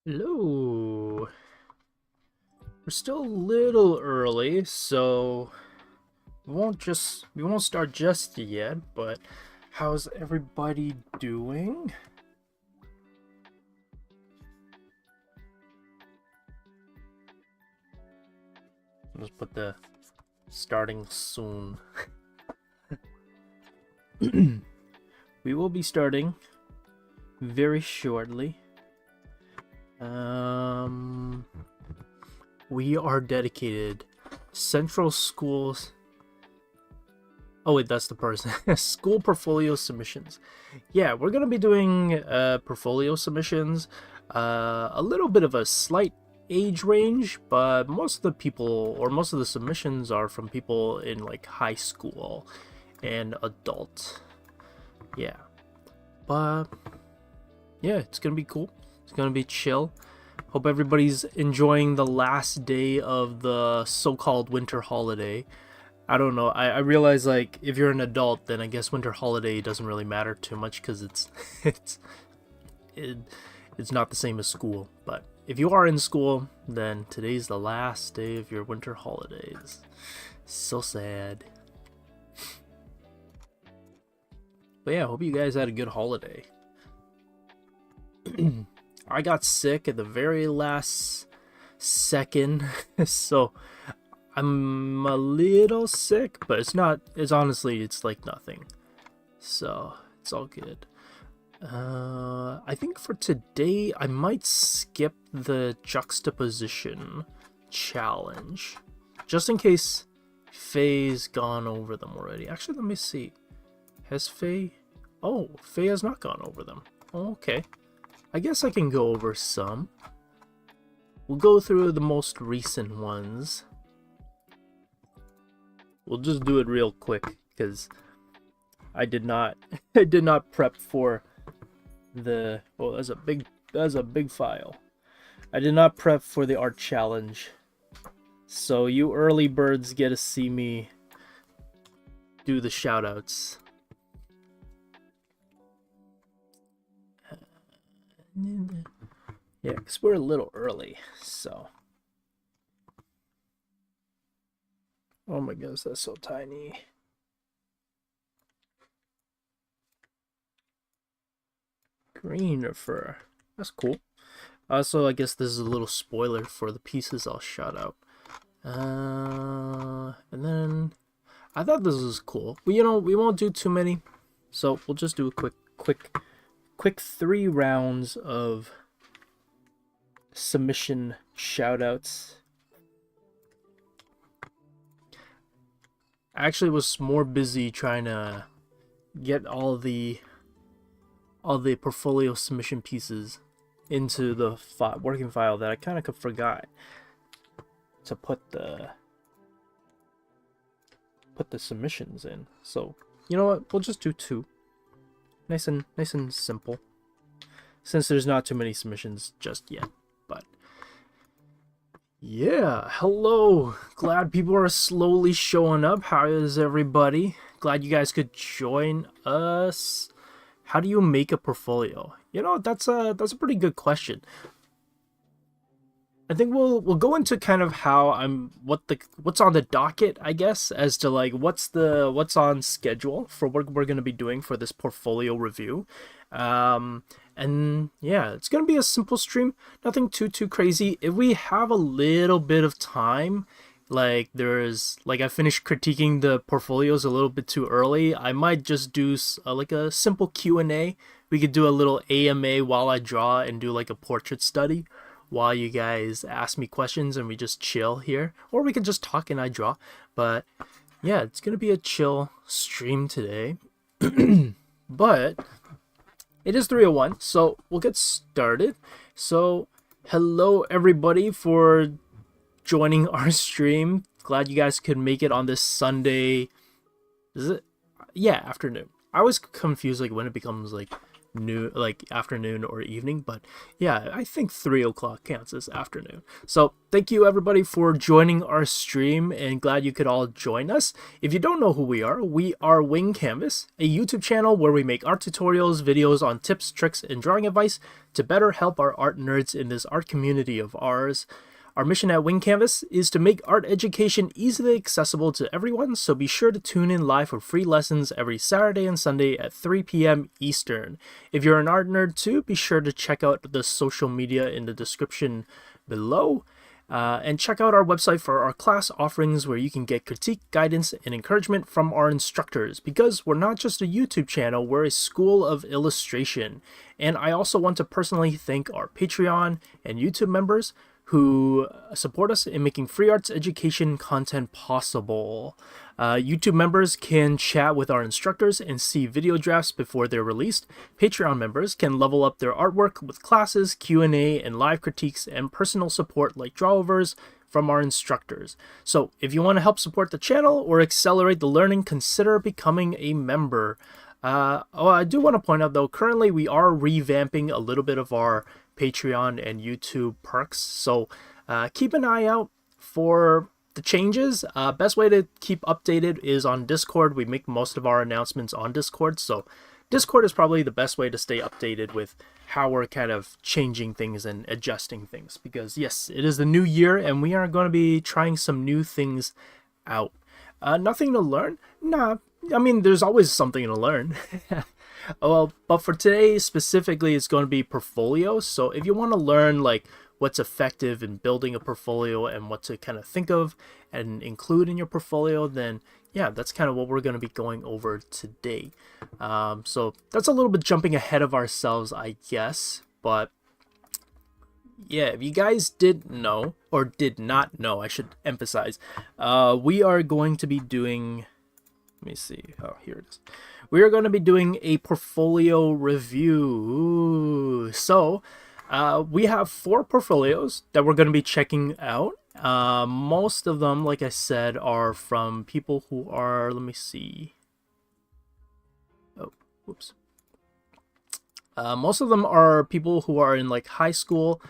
Hello. We're still a little early, so we won't start just yet, but how's everybody doing? Let's put the starting soon. We will be starting very shortly. We are dedicated Central Schools. Oh wait, that's the person. School portfolio submissions. Yeah, we're gonna be doing portfolio submissions. A little bit of a slight age range, but most of the people or most of the submissions are from people in like high school and adult. Yeah, but yeah, it's gonna be cool. It's gonna be chill. Hope everybody's enjoying the last day of the so-called winter holiday. I don't know. I realize like if you're an adult, then I guess winter holiday doesn't really matter too much because it's it's not the same as school. But if you are in school, then today's the last day of your winter holidays. So sad. But yeah, I hope you guys had a good holiday. I got sick at the very last second, so I'm a little sick, but it's honestly, it's like nothing. So it's all good. I think for today, I might skip the juxtaposition challenge, just in case Faye's gone over them already. Actually, let me see. Has Faye? Oh, Faye has not gone over them. Oh, okay. I guess I can go over some. We'll go through the most recent ones. We'll just do it real quick because I did not prep for the that's a big file. I did not prep for the art challenge. So you early birds get to see me do the shoutouts. Yeah, because we're a little early, so. Oh my goodness, that's so tiny. Green fur. That's cool. Also, I guess this is a little spoiler for the pieces I'll shout out. And then I thought this was cool. But, we won't do too many, so we'll just do a quick 3 rounds of submission shoutouts. I actually was more busy trying to get all the portfolio submission pieces into the working file that I kind of forgot to put the submissions in. So you know what? We'll just do 2. Nice and simple. Since there's not too many submissions just yet. But yeah, hello. Glad people are slowly showing up. How is everybody? Glad you guys could join us. How do you make a portfolio? That's a pretty good question. I think we'll go into kind of how what's on the docket, I guess, as to like what's on schedule for what we're gonna be doing for this portfolio review. And yeah, it's gonna be a simple stream, nothing too crazy. If we have a little bit of time, like I finished critiquing the portfolios a little bit too early, I might just do like a simple Q&A. We could do a little AMA while I draw and do like a portrait study while you guys ask me questions and we just chill here, or we could just talk and I draw. But yeah, it's gonna be a chill stream today. But it is 3:01, so we'll get started. So hello everybody for joining our stream. Glad you guys could make it on this Sunday. Is it? Yeah, afternoon. I always confuse like when it becomes like noon, like afternoon or evening, but yeah, I think 3 o'clock counts as afternoon. So thank you everybody for joining our stream, and glad you could all join us. If you don't know who we are Wing Canvas, a YouTube channel where we make art tutorials, videos on tips, tricks, and drawing advice to better help our art nerds in this art community of ours. Our mission at Wing Canvas is to make art education easily accessible to everyone, so be sure to tune in live for free lessons every Saturday and Sunday at 3 p.m. Eastern. If you're an art nerd too, be sure to check out the social media in the description below. And check out our website for our class offerings, where you can get critique, guidance, and encouragement from our instructors, because we're not just a YouTube channel, we're a school of illustration. And I also want to personally thank our Patreon and YouTube members who support us in making free arts education content possible. YouTube members can chat with our instructors and see video drafts before they're released. Patreon members can level up their artwork with classes, Q&A, and live critiques, and personal support like drawovers from our instructors. So if you want to help support the channel or accelerate the learning, consider becoming a member. I do want to point out though, currently we are revamping a little bit of our Patreon and YouTube perks, so keep an eye out for the changes. Best way to keep updated is on Discord. We make most of our announcements on Discord, so Discord is probably the best way to stay updated with how we're kind of changing things and adjusting things, because yes, it is the new year and we are going to be trying some new things out. Nothing to learn? Nah, I mean, there's always something to learn. Well, but for today specifically, it's going to be portfolios. So if you want to learn like what's effective in building a portfolio and what to kind of think of and include in your portfolio, then yeah, that's kind of what we're going to be going over today. So that's a little bit jumping ahead of ourselves, I guess. But yeah, if you guys did know, or did not know, I should emphasize, we are going to be doing, let me see, oh, here it is. We are going to be doing a portfolio review. Ooh. So we have 4 portfolios that we're going to be checking out. Most of them, like I said, are from people who are, let me see. Oh, whoops. Most of them are people who are in like high school.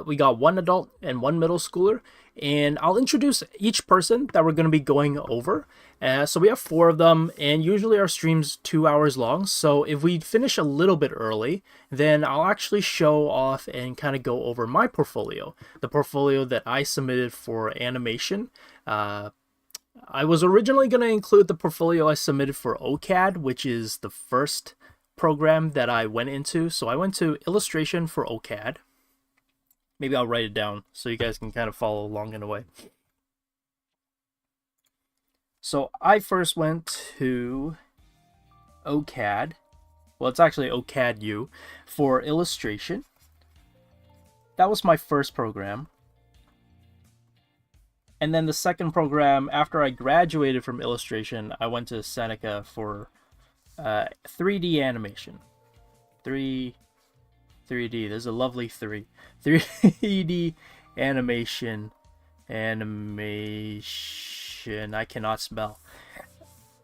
We got 1 adult and 1 middle schooler, and I'll introduce each person that we're going to be going over. So we have 4 of them, and usually our stream's 2 hours long. So if we finish a little bit early, then I'll actually show off and kind of go over my portfolio, the portfolio that I submitted for animation. I was originally going to include the portfolio I submitted for OCAD, which is the first program that I went into. So I went to illustration for OCAD. Maybe I'll write it down so you guys can kind of follow along in a way. So I first went to OCAD. Well, it's actually OCAD U for illustration. That was my first program. And then the second program, after I graduated from illustration, I went to SENECA for 3D animation. 3D, there's a lovely 3D animation. I cannot spell.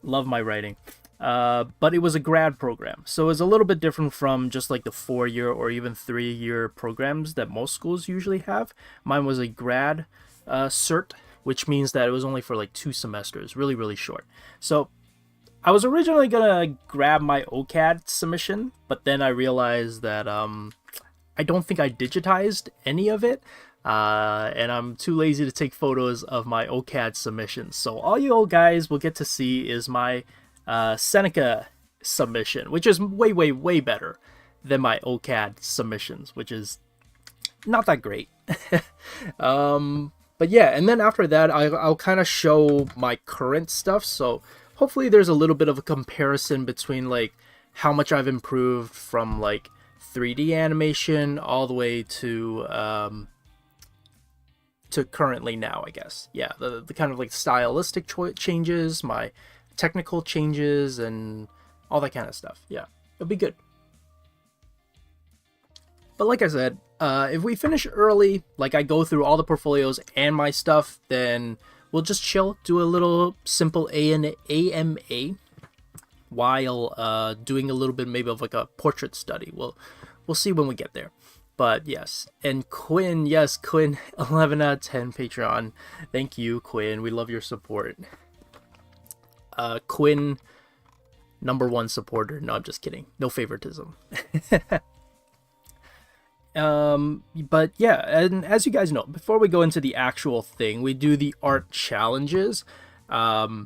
Love my writing. But it was a grad program, so it was a little bit different from just like the 4-year or even 3-year programs that most schools usually have. Mine was a grad cert, which means that it was only for like 2 semesters, really short. So I was originally gonna grab my OCAD submission, but then I realized that I don't think I digitized any of it. And I'm too lazy to take photos of my OCAD submissions. So all you old guys will get to see is my SENECA submission, which is way better than my OCAD submissions, which is not that great. But yeah, and then after that, I'll kind of show my current stuff. So hopefully there's a little bit of a comparison between like how much I've improved from like 3D animation all the way to currently now, I guess. Yeah, the kind of like stylistic changes, my technical changes, and all that kind of stuff. Yeah, it'll be good. But like I said, if we finish early, like I go through all the portfolios and my stuff, then we'll just chill, do a little simple AMA, while doing a little bit maybe of like a portrait study. We'll see when we get there. But yes, and Quinn, yes, Quinn, 11 out of 10 Patreon. Thank you, Quinn. We love your support. Quinn, #1 supporter. No, I'm just kidding. No favoritism. But yeah, and as you guys know, before we go into the actual thing, we do the art challenges. I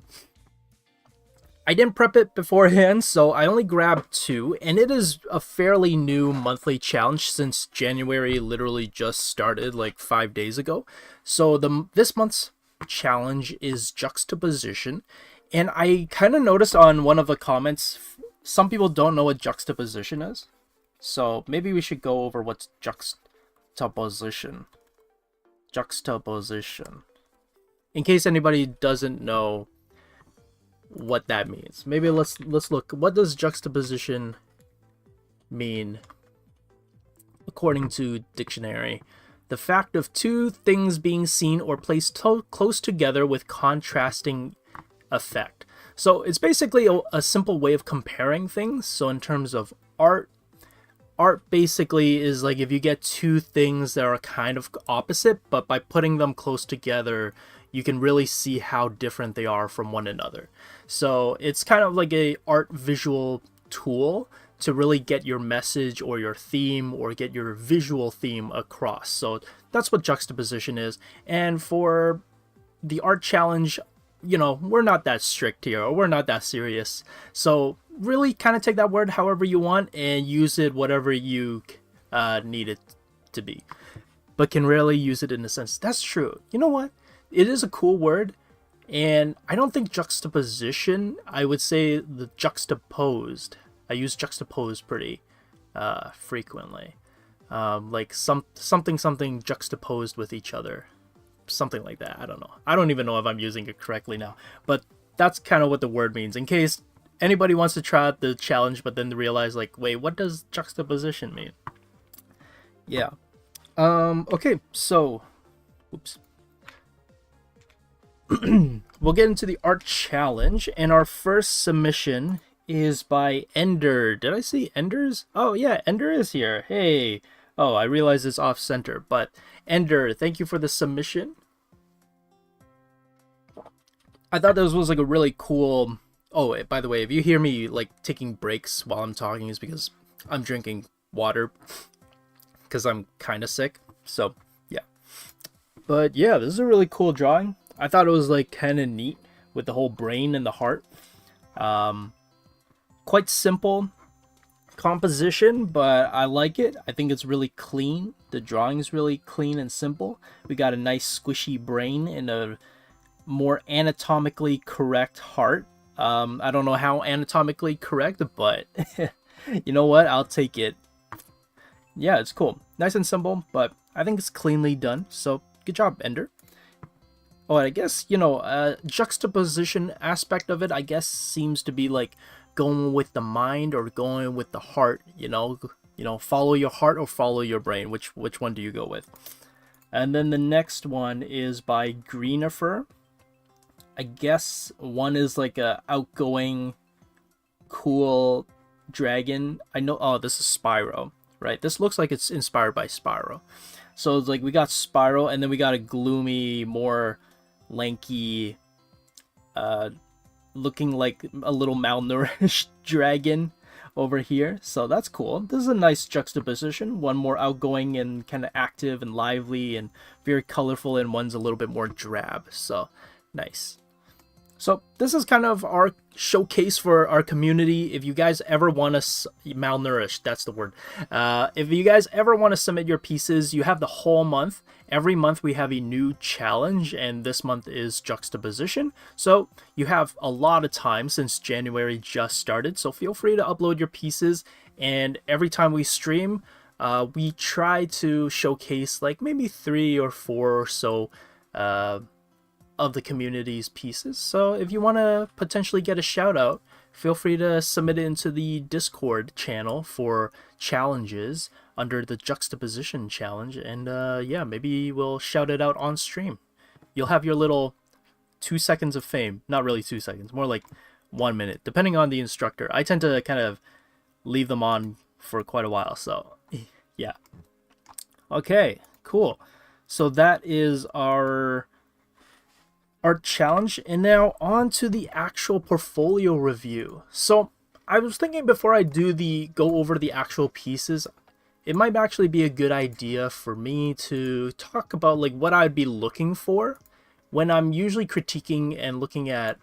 didn't prep it beforehand, so I only grabbed 2, and it is a fairly new monthly challenge since January literally just started like 5 days ago. So this month's challenge is juxtaposition, and I kind of noticed on one of the comments, some people don't know what juxtaposition is. So maybe we should go over what's juxtaposition. Juxtaposition. In case anybody doesn't know what that means. Maybe let's look. What does juxtaposition mean? According to dictionary, the fact of two things being seen or placed close together with contrasting effect. So it's basically a simple way of comparing things. So in terms of art basically is like if you get two things that are kind of opposite, but by putting them close together, you can really see how different they are from one another. So it's kind of like a art visual tool to really get your message or your theme or get your visual theme across. So that's what juxtaposition is. And for the art challenge, you know, we're not that strict here, or we're not that serious. So really kind of take that word however you want and use it whatever you need it to be. But can rarely use it in a sense. That's true. You know what? It is a cool word, and I don't think juxtaposition, I would say the juxtaposed. I use juxtaposed pretty frequently. Like something juxtaposed with each other. Something like that. I don't know. I don't even know if I'm using it correctly now, but that's kind of what the word means. In case anybody wants to try out the challenge, but then realize like, wait, what does juxtaposition mean? Yeah. Okay, so, oops. We'll get into the art challenge, and our first submission is by Ender. Did I see Ender's? Oh yeah, Ender is here. Hey. Oh, I realize it's off center, but Ender, thank you for the submission. I thought this was like a really cool. Oh, by the way, if you hear me like taking breaks while I'm talking, is because I'm drinking water because I'm kind of sick. So yeah, but yeah, this is a really cool drawing. I thought it was like kind of neat with the whole brain and the heart. Quite simple composition, but I like it. I think it's really clean. The drawing is really clean and simple. We got a nice squishy brain and a more anatomically correct heart. I don't know how anatomically correct, but you know what? I'll take it. Yeah, it's cool. Nice and simple, but I think it's cleanly done. So good job, Ender. Oh, I guess, you know, juxtaposition aspect of it, I guess, seems to be like going with the mind or going with the heart, you know, follow your heart or follow your brain. Which one do you go with? And then the next one is by Greenifer. I guess one is like a outgoing, cool dragon. I know. Oh, this is Spyro, right? This looks like it's inspired by Spyro. So it's like we got Spyro, and then we got a gloomy, more lanky, looking like a little malnourished dragon over here. So that's cool. This is a nice juxtaposition. One more outgoing and kind of active and lively and very colorful, and one's a little bit more drab. So nice. So this is kind of our showcase for our community. If you guys ever want to malnourished, that's the word. If you guys ever want to submit your pieces, you have the whole month. Every month we have a new challenge, and this month is juxtaposition. So you have a lot of time since January just started. So feel free to upload your pieces, and every time we stream, we try to showcase like maybe 3 or 4 or so of the community's pieces. So if you want to potentially get a shout out, feel free to submit it into the Discord channel for challenges under the juxtaposition challenge, and yeah, maybe we'll shout it out on stream. You'll have your little 2 seconds of fame. Not really 2 seconds, more like 1 minute, depending on the instructor. I tend to kind of leave them on for quite a while, so yeah. Okay, cool. So that is our art challenge, and now on to the actual portfolio review. So I was thinking before I go over the actual pieces, it might actually be a good idea for me to talk about like what I'd be looking for when I'm usually critiquing and looking at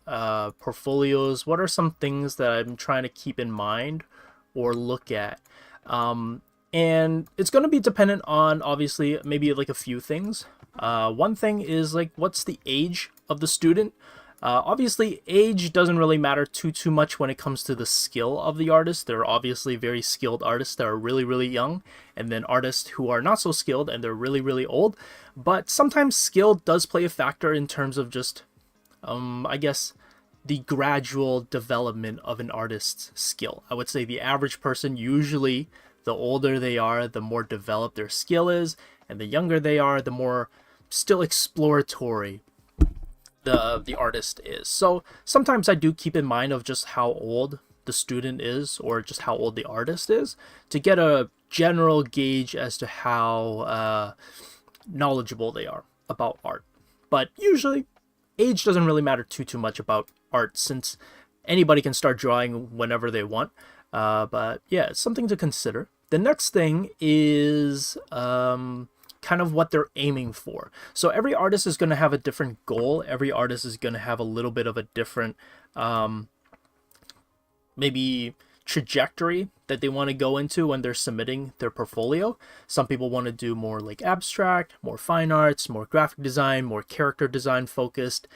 portfolios. What are some things that I'm trying to keep in mind or look at? And it's going to be dependent on, obviously, maybe like a few things. One thing is like, what's the age of the student? Obviously, age doesn't really matter too much when it comes to the skill of the artist. There are obviously very skilled artists that are really young, and then artists who are not so skilled and they're really old. But sometimes skill does play a factor in terms of just, I guess, the gradual development of an artist's skill. I would say the average person, usually the older they are, the more developed their skill is, and the younger they are, the more still exploratory the artist is. So sometimes I do keep in mind of just how old the student is, or just how old the artist is, to get a general gauge as to how knowledgeable they are about art. But usually age doesn't really matter too much about art, since anybody can start drawing whenever they want. But yeah, it's something to consider. The next thing is kind of what they're aiming for. So every artist is going to have a different goal. Every artist is going to have a little bit of a different maybe trajectory that they want to go into when they're submitting their portfolio. Some people want to do more like abstract, more fine arts, more graphic design, more character design focused.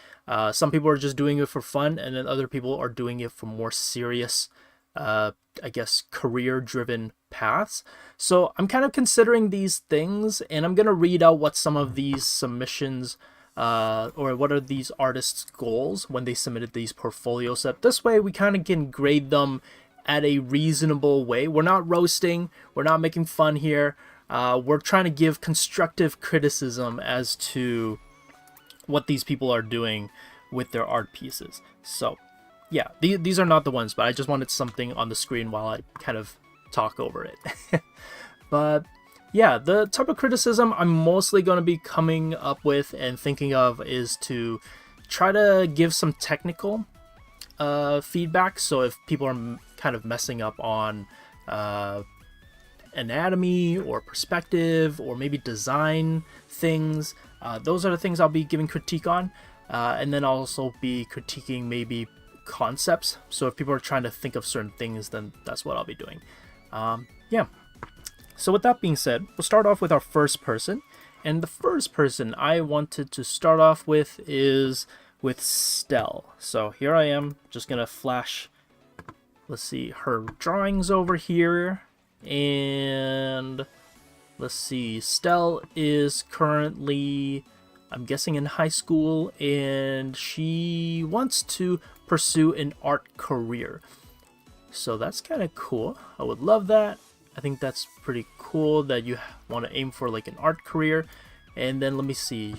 Some people are just doing it for fun, and then other people are doing it for more serious, I guess, career-driven paths. So I'm kind of considering these things, and I'm going to read out what some of these submissions or what are these artists' goals when they submitted these portfolios. So this way we kind of can grade them at a reasonable way. We're not roasting, we're not making fun here. We're trying to give constructive criticism as to what these people are doing with their art pieces. So yeah, these are not the ones, but I just wanted something on the screen while I kind of talk over it. But yeah, the type of criticism I'm mostly going to be coming up with and thinking of is to try to give some technical feedback. So if people are kind of messing up on anatomy or perspective or maybe design things, those are the things I'll be giving critique on. And then I'll also be critiquing maybe concepts. So if people are trying to think of certain things, then that's what I'll be doing. Yeah. So with that being said, we'll start off with our first person. And the first person I wanted to start off with is with Stelle. So here I am, just gonna flash, let's see, her drawings over here. And let's see, Stelle is currently, I'm guessing, in high school, and she wants to pursue an art career. So that's kind of cool. I would love that. I think that's pretty cool that you want to aim for like an art career. And then let me see.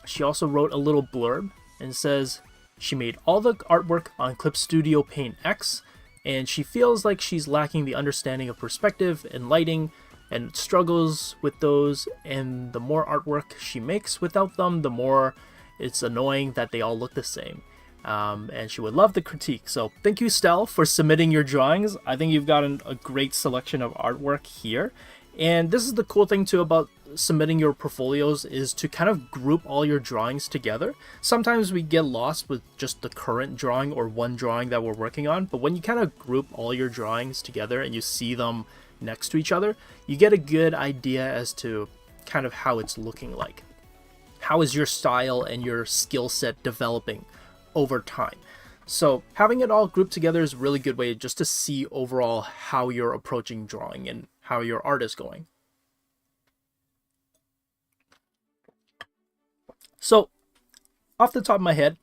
She also wrote a little blurb and says she made all the artwork on Clip Studio Paint X, and she feels like she's lacking the understanding of perspective and lighting and struggles with those, and the more artwork she makes without them, the more it's annoying that they all look the same. And she would love the critique. So thank you, Stelle, for submitting your drawings. I think you've gotten a great selection of artwork here. And this is the cool thing too about submitting your portfolios, is to kind of group all your drawings together. Sometimes we get lost with just the current drawing or one drawing that we're working on, but when you kind of group all your drawings together and you see them next to each other, you get a good idea as to kind of how it's looking like. How is your style and your skill set developing over time? So having it all grouped together is a really good way just to see overall how you're approaching drawing and how your art is going. So off the top of my head,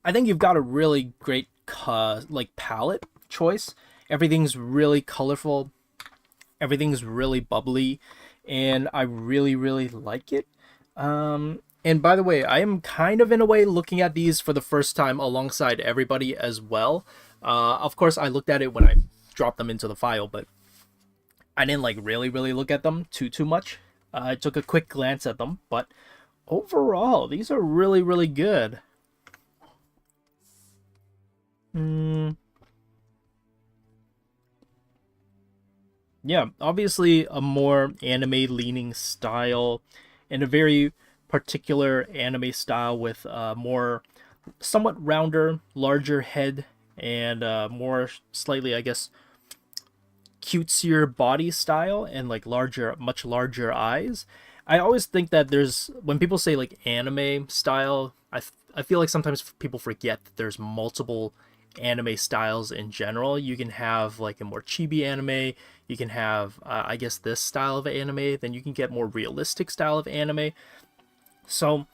I think you've got a really great like palette choice. Everything's really colorful, everything's really bubbly, and I really like it. And by the way, I am kind of in a way looking at these for the first time alongside everybody as well. Of course, I looked at it when I dropped them into the file, but I didn't like really look at them too much. I took a quick glance at them, but overall, these are really good. Mm, yeah, obviously a more anime leaning style, and a very particular anime style with more somewhat rounder, larger head, and more slightly, I guess, cutesier body style and like larger, much larger eyes. I always think that there's when people say like anime style, I feel like sometimes people forget that there's multiple anime styles in general. You can have like a more chibi anime, you can have I guess this style of anime, then you can get more realistic style of anime. So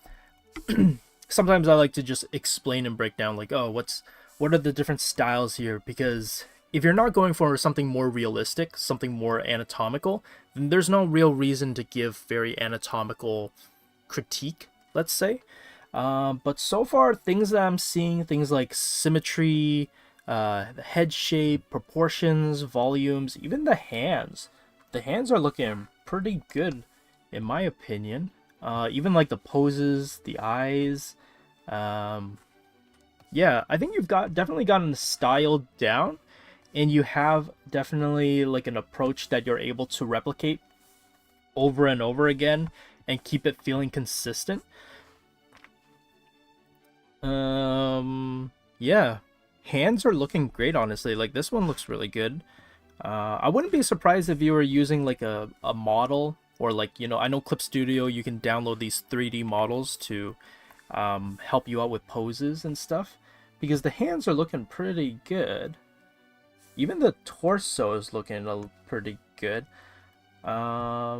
sometimes I like to just explain and break down like, oh, what are the different styles here? Because if you're not going for something more realistic, something more anatomical, then there's no real reason to give very anatomical critique, let's say. But so far, things that I'm seeing, things like symmetry, the head shape, proportions, volumes, even the hands. The hands are looking pretty good, in my opinion. Even like the poses, the eyes. Um, yeah, I think you've definitely gotten the style down, and you have definitely like an approach that you're able to replicate over and over again and keep it feeling consistent. Yeah, hands are looking great, honestly. Like this one looks really good. I wouldn't be surprised if you were using like a model, or like, you know, I know Clip Studio, you can download these 3D models to help you out with poses and stuff, because the hands are looking pretty good. Even the torso is looking pretty good. I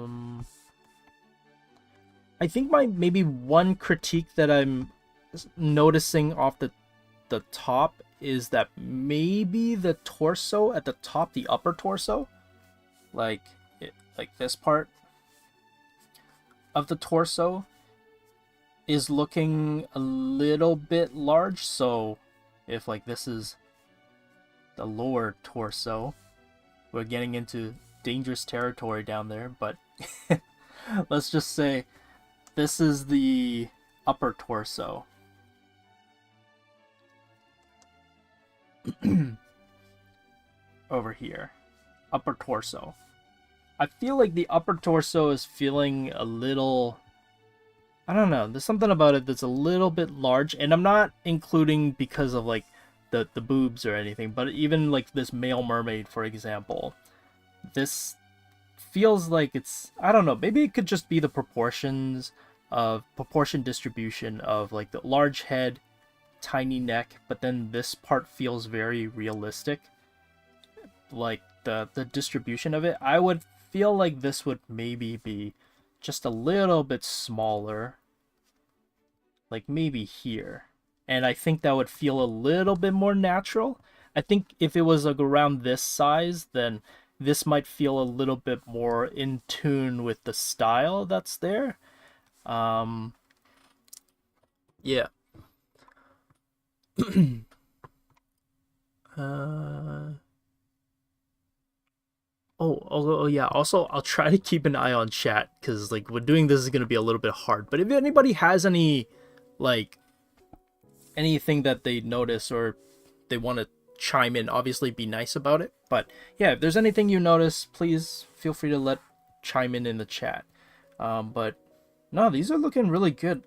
think my maybe one critique that I'm noticing off the top is that maybe the torso at the top, the upper torso, like like this part of the torso is looking a little bit large. So if like this is the lower torso, we're getting into dangerous territory down there, but let's just say this is the upper torso. Over here, upper torso. I feel like the upper torso is feeling a little, I don't know, there's something about it that's a little bit large, and I'm not including because of like the boobs or anything, but even like this male mermaid, for example, this feels like it's, I don't know, maybe it could just be the proportion distribution of like the large head, tiny neck, but then this part feels very realistic. Like the distribution of it, I would feel like this would maybe be just a little bit smaller, like maybe here, and I think that would feel a little bit more natural. I think if it was like around this size, then this might feel a little bit more in tune with the style that's there. um yeah. uh oh, yeah. Also, I'll try to keep an eye on chat, because like we're doing this is gonna be a little bit hard. But if anybody has any like anything that they notice or they want to chime in, obviously be nice about it. But yeah, if there's anything you notice, please feel free to chime in the chat. But no, these are looking really good.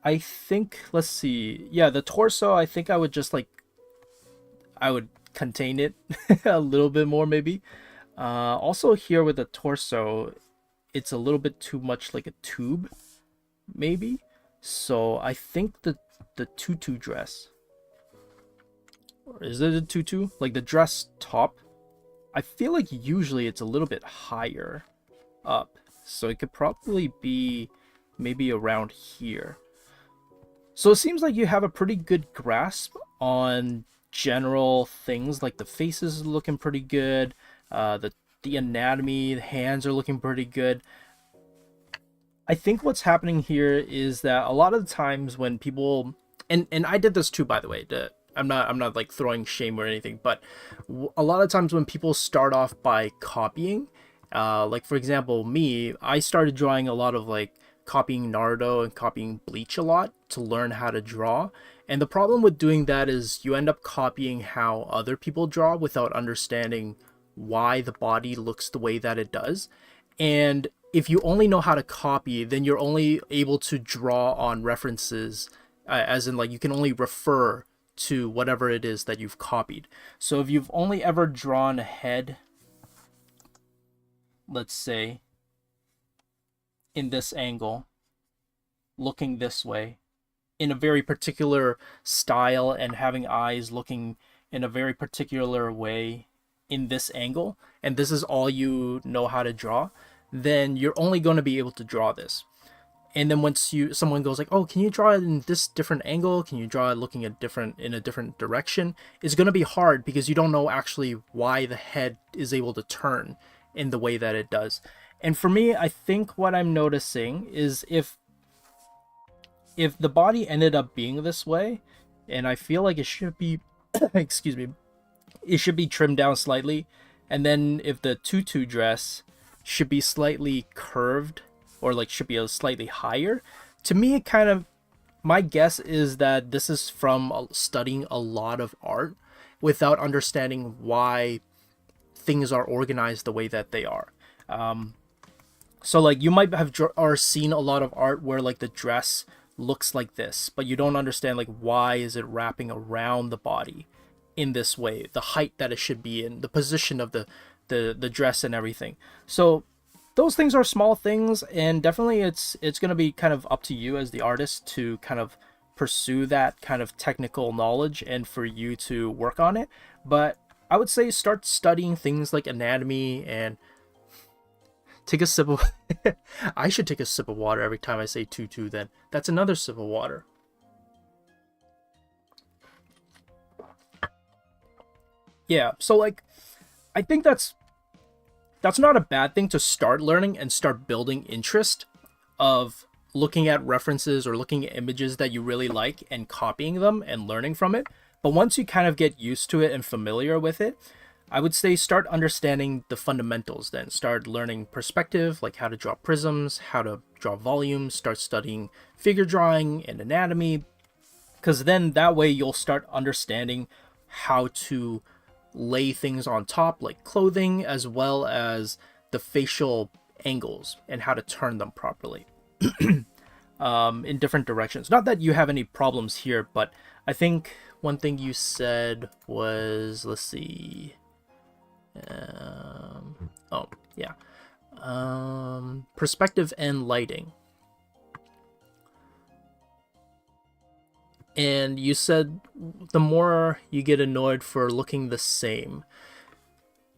I think, let's see. Yeah, the torso, I think I would just like, I would contain it a little bit more maybe. Also here with the torso, it's a little bit too much like a tube, maybe. So I think the tutu dress, or is it a tutu? Like the dress top, I feel like usually it's a little bit higher up. So it could probably be maybe around here. So it seems like you have a pretty good grasp on general things, like the faces is looking pretty good, the anatomy, the hands are looking pretty good. I think what's happening here is that a lot of the times when people, and I did this too, by the way. I'm not like throwing shame or anything, but a lot of times when people start off by copying, like for example, me, I started drawing a lot of like copying Naruto and copying Bleach a lot to learn how to draw. And the problem with doing that is you end up copying how other people draw without understanding why the body looks the way that it does. And if you only know how to copy, then you're only able to draw on references, as in like you can only refer to whatever it is that you've copied. So if you've only ever drawn a head, let's say in this angle, looking this way, in a very particular style, and having eyes looking in a very particular way in this angle, and this is all you know how to draw, then you're only going to be able to draw this. And then once someone goes like, oh, can you draw it in this different angle, can you draw it looking at different in a different direction, it's going to be hard because you don't know actually why the head is able to turn in the way that it does. And for me, I think what I'm noticing is if the body ended up being this way, and I feel like it should be excuse me, it should be trimmed down slightly, and then if the tutu dress should be slightly curved, or like should be a slightly higher, to me it kind of, my guess is that this is from studying a lot of art without understanding why things are organized the way that they are. So like you might have or seen a lot of art where like the dress looks like this, but you don't understand like why is it wrapping around the body in this way, the height that it should be in, the position of the dress and everything. So those things are small things, and definitely it's going to be kind of up to you as the artist to kind of pursue that kind of technical knowledge and for you to work on it. But I would say start studying things like anatomy and take a sip of I should take a sip of water every time I say tutu, then that's another sip of water. Yeah, so like I think that's not a bad thing to start learning and start building interest of looking at references or looking at images that you really like and copying them and learning from it. But once you kind of get used to it and familiar with it, I would say start understanding the fundamentals then. Start learning perspective, like how to draw prisms, how to draw volumes, start studying figure drawing and anatomy, because then that way you'll start understanding how to lay things on top, like clothing, as well as the facial angles and how to turn them properly in different directions. Not that you have any problems here, but I think one thing you said was, let's see, oh yeah, perspective and lighting. And you said the more you get annoyed for looking the same.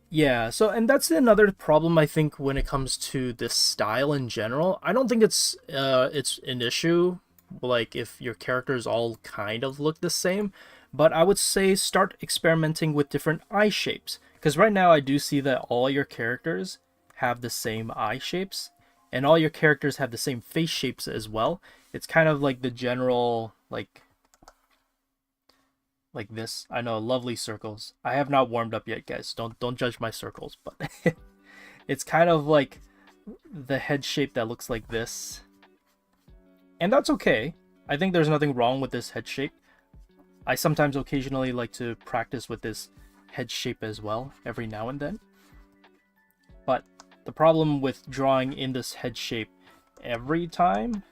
Yeah, so, and that's another problem I think when it comes to this style in general. I don't think it's an issue like if your characters all kind of look the same, but I would say start experimenting with different eye shapes, because right now I do see that all your characters have the same eye shapes and all your characters have the same face shapes as well. It's kind of like the general like this. I know, lovely circles. I have not warmed up yet, guys. Don't judge my circles, but it's kind of like the head shape that looks like this. And that's okay. I think there's nothing wrong with this head shape. I sometimes occasionally like to practice with this head shape as well, every now and then. But the problem with drawing in this head shape every time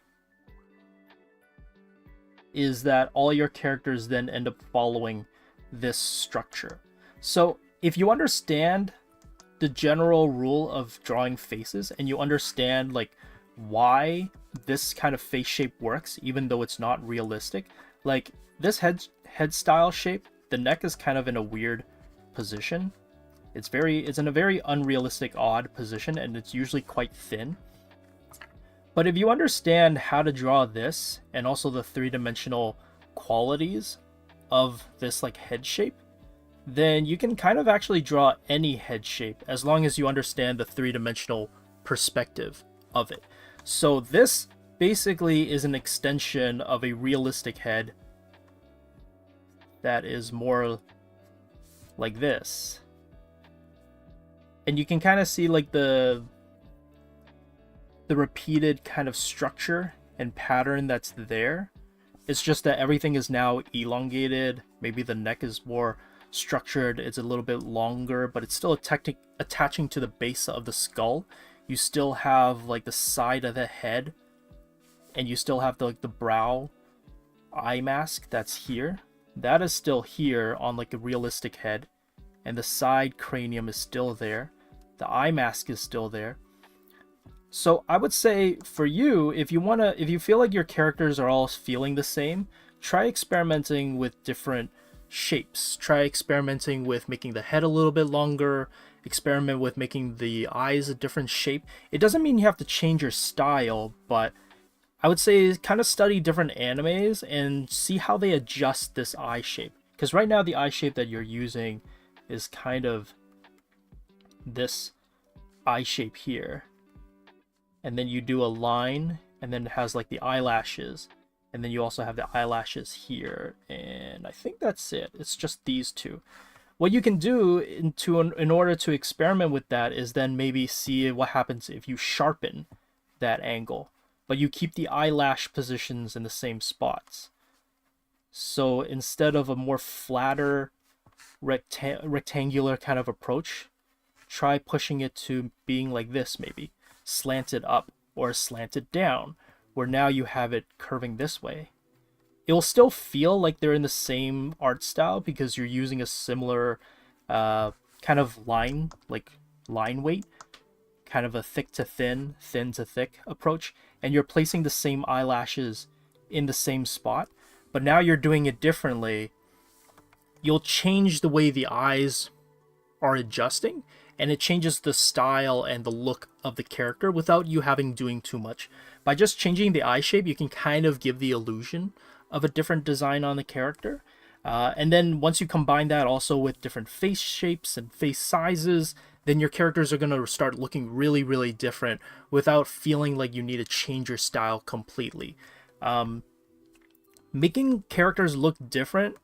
is that all your characters then end up following this structure. So if you understand the general rule of drawing faces and you understand like why this kind of face shape works, even though it's not realistic, like this head style shape, the neck is kind of in a weird position. It's in a very unrealistic, odd position, and it's usually quite thin. But if you understand how to draw this and also the three-dimensional qualities of this like head shape, then you can kind of actually draw any head shape as long as you understand the three-dimensional perspective of it. So this basically is an extension of a realistic head that is more like this. And you can kind of see like the repeated kind of structure and pattern that's there. It's just that everything is now elongated. Maybe the neck is more structured. It's a little bit longer, but it's still attaching to the base of the skull. You still have like the side of the head, and you still have the brow eye mask that's here. That is still here on like a realistic head, and the side cranium is still there. The eye mask is still there. So I would say for you, if you feel like your characters are all feeling the same, try experimenting with different shapes. Try experimenting with making the head a little bit longer. Experiment with making the eyes a different shape. It doesn't mean you have to change your style, but I would say kind of study different animes and see how they adjust this eye shape. Because right now the eye shape that you're using is kind of this eye shape here. And then you do a line, and then it has like the eyelashes, and then you also have the eyelashes here, and I think that's it. It's just these two. What you can do in order to experiment with that is then maybe see what happens if you sharpen that angle, but you keep the eyelash positions in the same spots. So instead of a more flatter rectangular kind of approach, try pushing it to being like this, maybe slanted up or slanted down, where now you have it curving this way. It will still feel like they're in the same art style because you're using a similar kind of line weight, kind of a thick to thin, thin to thick approach, and you're placing the same eyelashes in the same spot, but now you're doing it differently. You'll change the way the eyes are adjusting, and it changes the style and the look of the character without you having doing too much. By just changing the eye shape, you can kind of give the illusion of a different design on the character. And then once you combine that also with different face shapes and face sizes, then your characters are going to start looking really, really different without feeling like you need to change your style completely. Making characters look different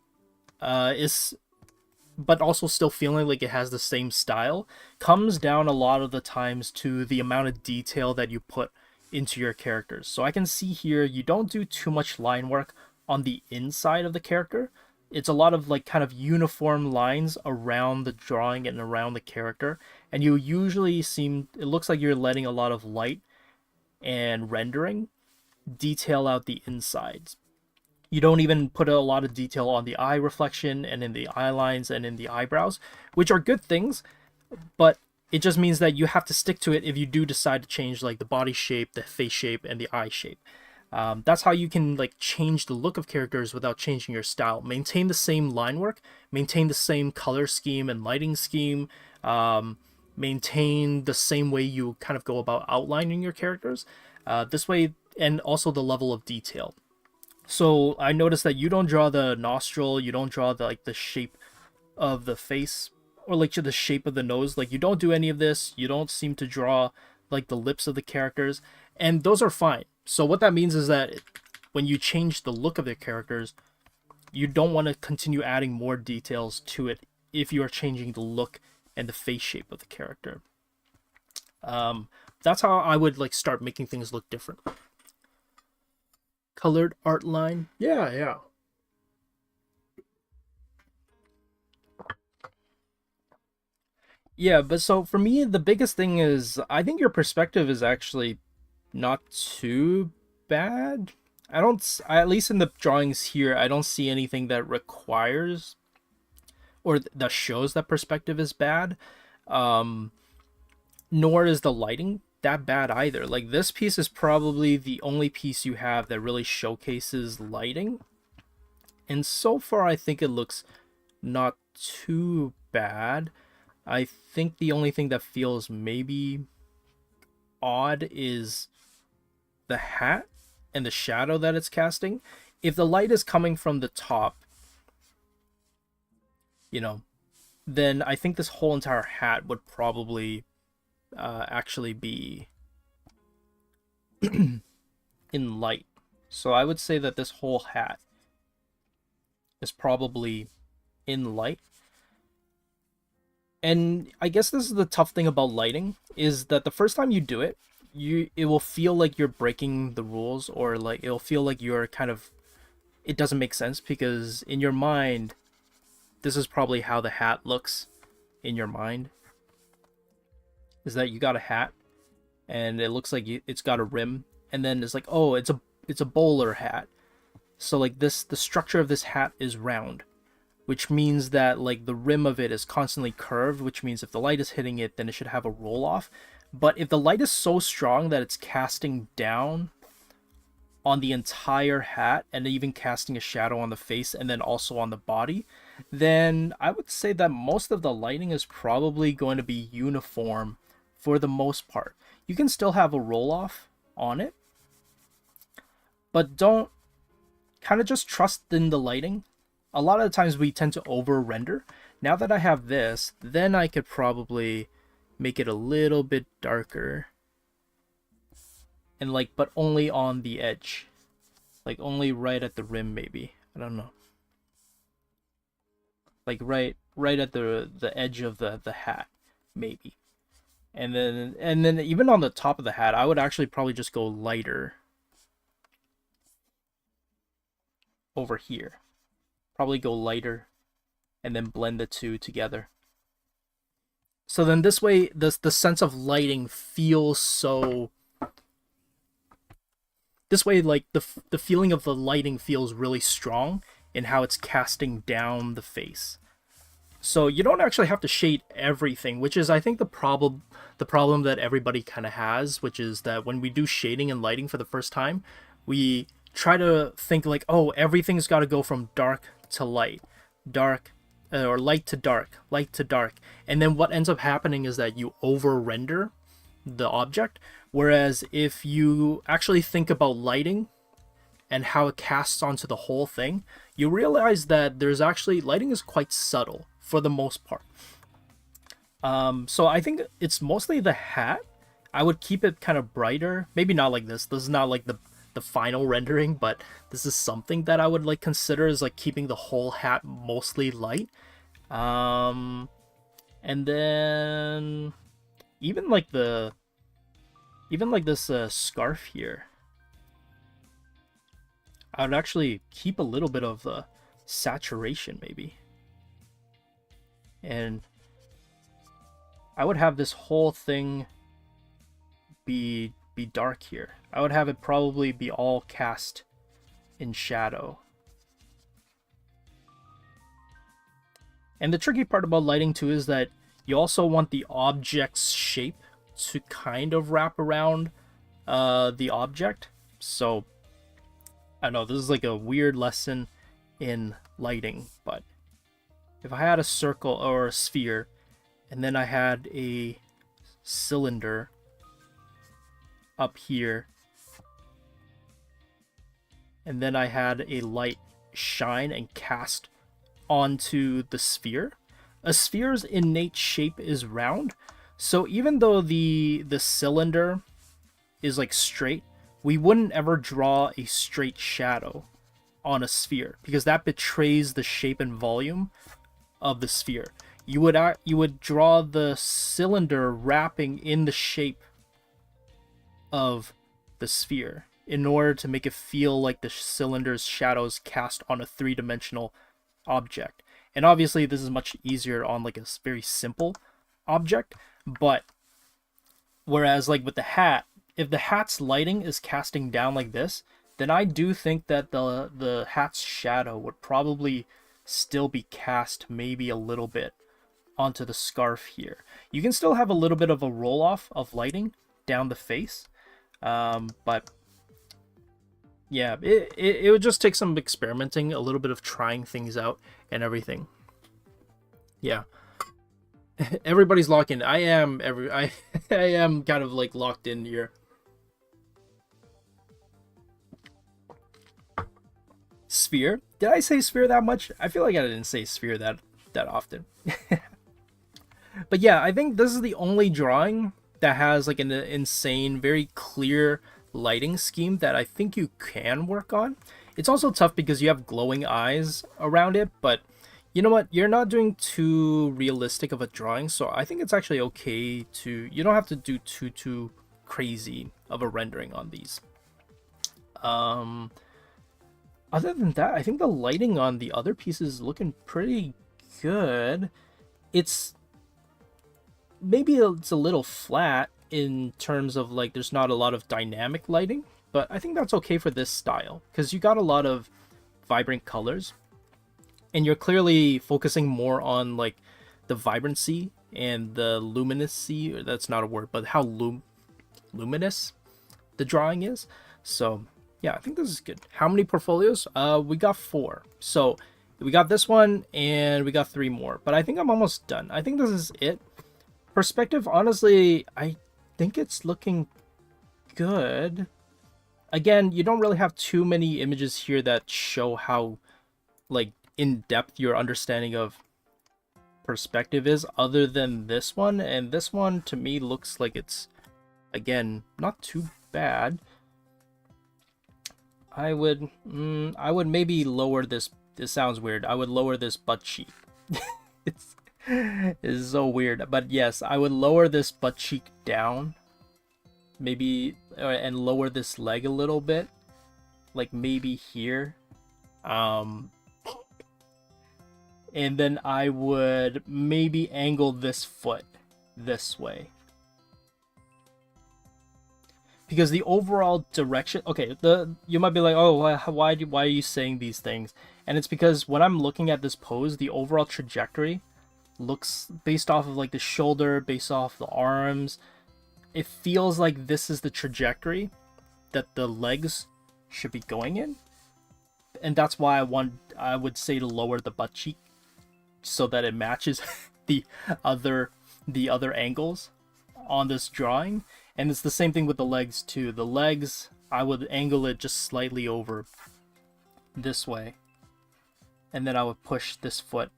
but also still feeling like it has the same style, comes down a lot of the times to the amount of detail that you put into your characters. So I can see here you don't do too much line work on the inside of the character. It's a lot of like kind of uniform lines around the drawing and around the character, and you usually it looks like you're letting a lot of light and rendering detail out the insides. You don't even put a lot of detail on the eye reflection and in the eye lines and in the eyebrows, which are good things, but it just means that you have to stick to it if you do decide to change like the body shape, the face shape, and the eye shape. That's how you can like change the look of characters without changing your style. Maintain the same line work, maintain the same color scheme and lighting scheme, maintain the same way you kind of go about outlining your characters. This way, and also the level of detail. So I noticed that you don't draw the nostril, you don't draw the shape of the face, or like the shape of the nose. Like you don't do any of this. You don't seem to draw like the lips of the characters, and those are fine. So what that means is that when you change the look of the characters, you don't want to continue adding more details to it if you are changing the look and the face shape of the character. That's how I would like start making things look different. Colored art line. Yeah. Yeah, but so for me, the biggest thing is I think your perspective is actually not too bad. At least in the drawings here, I don't see anything that requires or that shows that perspective is bad. Nor is the lighting that bad either. Like this piece is probably the only piece you have that really showcases lighting. And so far, I think it looks not too bad. I think the only thing that feels maybe odd is the hat and the shadow that it's casting. If the light is coming from the top, then I think this whole entire hat would probably actually be in light. So I would say that this whole hat is probably in light. And I guess this is the tough thing about lighting, is that the first time you do it, it will feel like you're breaking the rules, or like it'll feel like you're kind of, it doesn't make sense, because in your mind this is probably how the hat looks in your mind, is that you got a hat and it looks like it's got a rim, and then it's like, oh, it's a bowler hat. So like this, the structure of this hat is round, which means that like the rim of it is constantly curved, which means if the light is hitting it, then it should have a roll off. But if the light is so strong that it's casting down on the entire hat and even casting a shadow on the face and then also on the body, then I would say that most of the lighting is probably going to be uniform for the most part. You can still have a roll off on it, but don't, kind of just trust in the lighting. A lot of the times we tend to over render. Now that I have this, then I could probably make it a little bit darker, and like, but only on the edge, like only right at the rim, maybe, I don't know, like right at the edge of the hat, maybe. And then even on the top of the hat, I would actually probably just go lighter over here, probably go lighter, and then blend the two together. So then this way, the sense of lighting feels so... This way, like, the feeling of the lighting feels really strong in how it's casting down the face. So you don't actually have to shade everything, which is, I think, the problem that everybody kind of has, which is that when we do shading and lighting for the first time, we try to think like, oh, everything's got to go from dark to light, dark, or light to dark, light to dark. And then what ends up happening is that you over render the object. Whereas if you actually think about lighting and how it casts onto the whole thing, you realize that there's actually, lighting is quite subtle for the most part. So I think it's mostly the hat. I would keep it kind of brighter. Maybe not like this. This is not like the final rendering, but this is something that I would like consider as like keeping the whole hat mostly light. And then even like this scarf here, I would actually keep a little bit of saturation maybe, and I would have this whole thing be dark here. I would have it probably be all cast in shadow. And the tricky part about lighting too is that you also want the object's shape to kind of wrap around the object. So I know this is like a weird lesson in lighting, but if I had a circle or a sphere and then I had a cylinder up here, and then I had a light shine and cast onto the sphere. A sphere's innate shape is round, so even though the cylinder is like straight, we wouldn't ever draw a straight shadow on a sphere because that betrays the shape and volume of the sphere. You would draw the cylinder wrapping in the shape of the sphere in order to make it feel like the cylinder's shadows cast on a three-dimensional object. And obviously this is much easier on like a very simple object, but whereas like with the hat, if the hat's lighting is casting down like this, then I do think that the hat's shadow would probably still be cast maybe a little bit onto the scarf here. You can still have a little bit of a roll off of lighting down the face, but yeah, it would just take some experimenting, a little bit of trying things out and everything. Yeah. Everybody's locked in. I am kind of like locked in here. Sphere? Did I say sphere that much? I feel like I didn't say sphere that often. But yeah, I think this is the only drawing that has like an insane, very clear lighting scheme that I think you can work on. It's also tough because you have glowing eyes around it, but you know what? You're not doing too realistic of a drawing, so I think it's actually okay to... You don't have to do too crazy of a rendering on these. Other than that, I think the lighting on the other pieces is looking pretty good. It's... Maybe it's a little flat in terms of like there's not a lot of dynamic lighting, but I think that's okay for this style because you got a lot of vibrant colors and you're clearly focusing more on like the vibrancy and the luminosity, or that's not a word, but how luminous the drawing is. So yeah, I think this is good. How many portfolios? We got 4. So we got this one and we got 3 more, but I think I'm almost done. I think this is it. Perspective, honestly, I think it's looking good. Again, you don't really have too many images here that show how like in depth your understanding of perspective is, other than this one, and this one to me looks like it's, again, not too bad. I would maybe lower this. This sounds weird. I would lower this butt cheek. It's so weird, but yes, I would lower this butt cheek down, maybe, and lower this leg a little bit, like maybe here, and then I would maybe angle this foot this way, because the overall direction, okay, you might be like, oh, why are you saying these things? And it's because when I'm looking at this pose, the overall trajectory looks, based off of like the shoulder, based off the arms, it feels like this is the trajectory that the legs should be going in, and that's why I would say to lower the butt cheek so that it matches the other angles on this drawing. And it's the same thing with the legs too. The legs, I would angle it just slightly over this way, and then I would push this foot.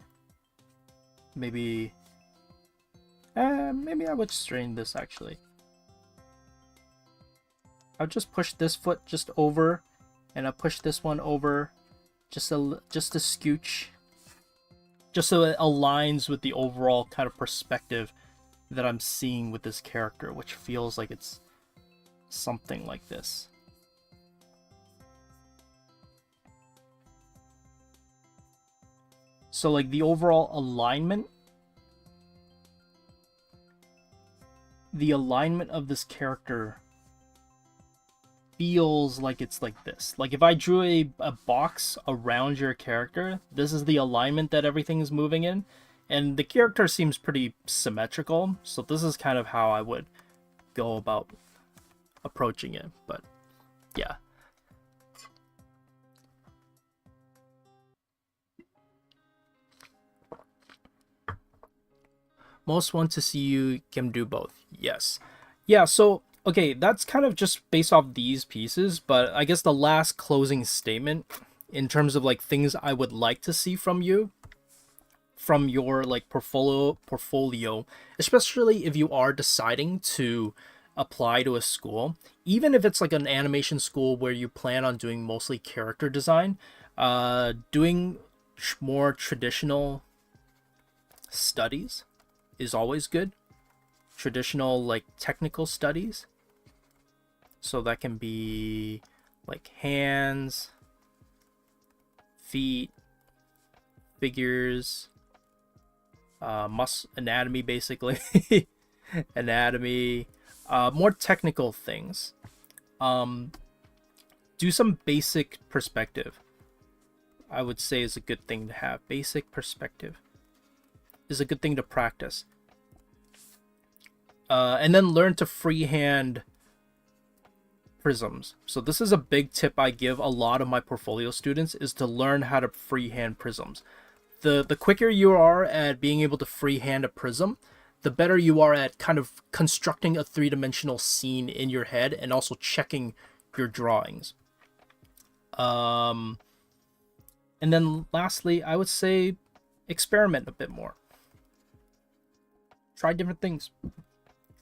Maybe I would straighten this actually. I would just push this foot just over, and I push this one over just a scooch, just so it aligns with the overall kind of perspective that I'm seeing with this character, which feels like it's something like this. So like the overall alignment, of this character feels like it's like this. Like if I drew a box around your character, this is the alignment that everything is moving in. And the character seems pretty symmetrical, so this is kind of how I would go about approaching it. But yeah. Most want to see you can do both. Yes. Yeah, so, okay, that's kind of just based off these pieces, but I guess the last closing statement in terms of like things I would like to see from you, from your like portfolio, especially if you are deciding to apply to a school, even if it's like an animation school where you plan on doing mostly character design, doing more traditional studies is always good. Traditional like technical studies, so that can be like hands, feet, figures, anatomy, basically. Anatomy, more technical things. Do some basic perspective, I would say, is a good thing to have. Basic perspective is a good thing to practice. And then learn to freehand prisms. So this is a big tip I give a lot of my portfolio students, is to learn how to freehand prisms. The quicker you are at being able to freehand a prism, the better you are at kind of constructing a three-dimensional scene in your head and also checking your drawings. And then lastly, I would say experiment a bit more. Try different things.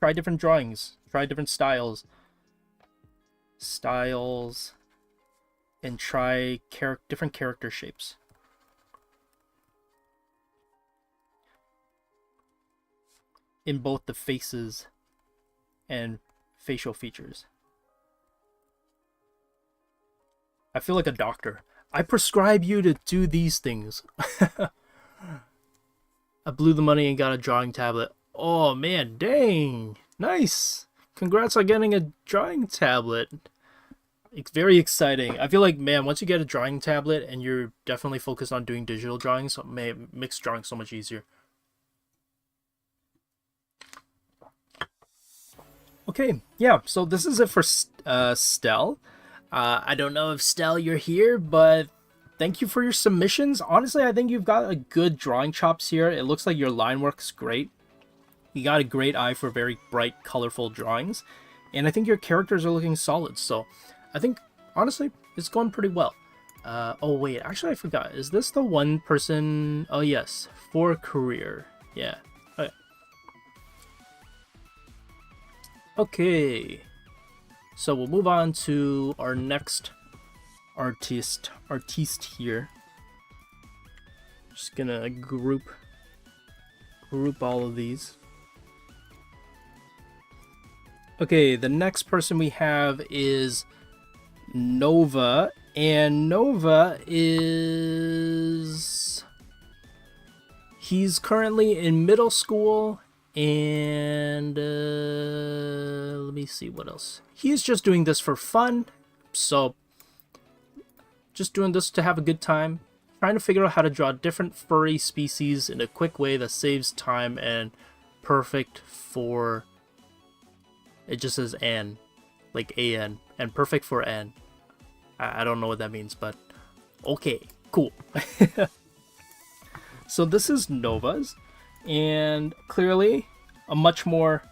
Try different drawings. Try different styles. styles, and try different character shapes. In both the faces and facial features. I feel like a doctor. I prescribe you to do these things. I blew the money and got a drawing tablet. Oh man, dang. Nice. Congrats on getting a drawing tablet. It's very exciting. I feel like, man, once you get a drawing tablet and you're definitely focused on doing digital drawings, it makes drawing so much easier. Okay, yeah, so this is it for Stelle. I don't know if Stelle you're here, but thank you for your submissions. Honestly, I think you've got a good drawing chops here. It looks like your line work's great. You got a great eye for very bright, colorful drawings. And I think your characters are looking solid. So I think, honestly, it's going pretty well. Oh, wait, actually, I forgot. Is this the one person? Oh, yes, for career. Yeah. Okay. Okay. So we'll move on to our next artiste here. Just gonna group all of these. Okay, the next person we have is Nova, and Nova he's currently in middle school, and let me see what else. He's just doing this for fun, so just doing this to have a good time, trying to figure out how to draw different furry species in a quick way that saves time and perfect for, it just says N, like AN, and perfect for N. I don't know what that means, but okay, cool. So this is Nova's, and clearly a much more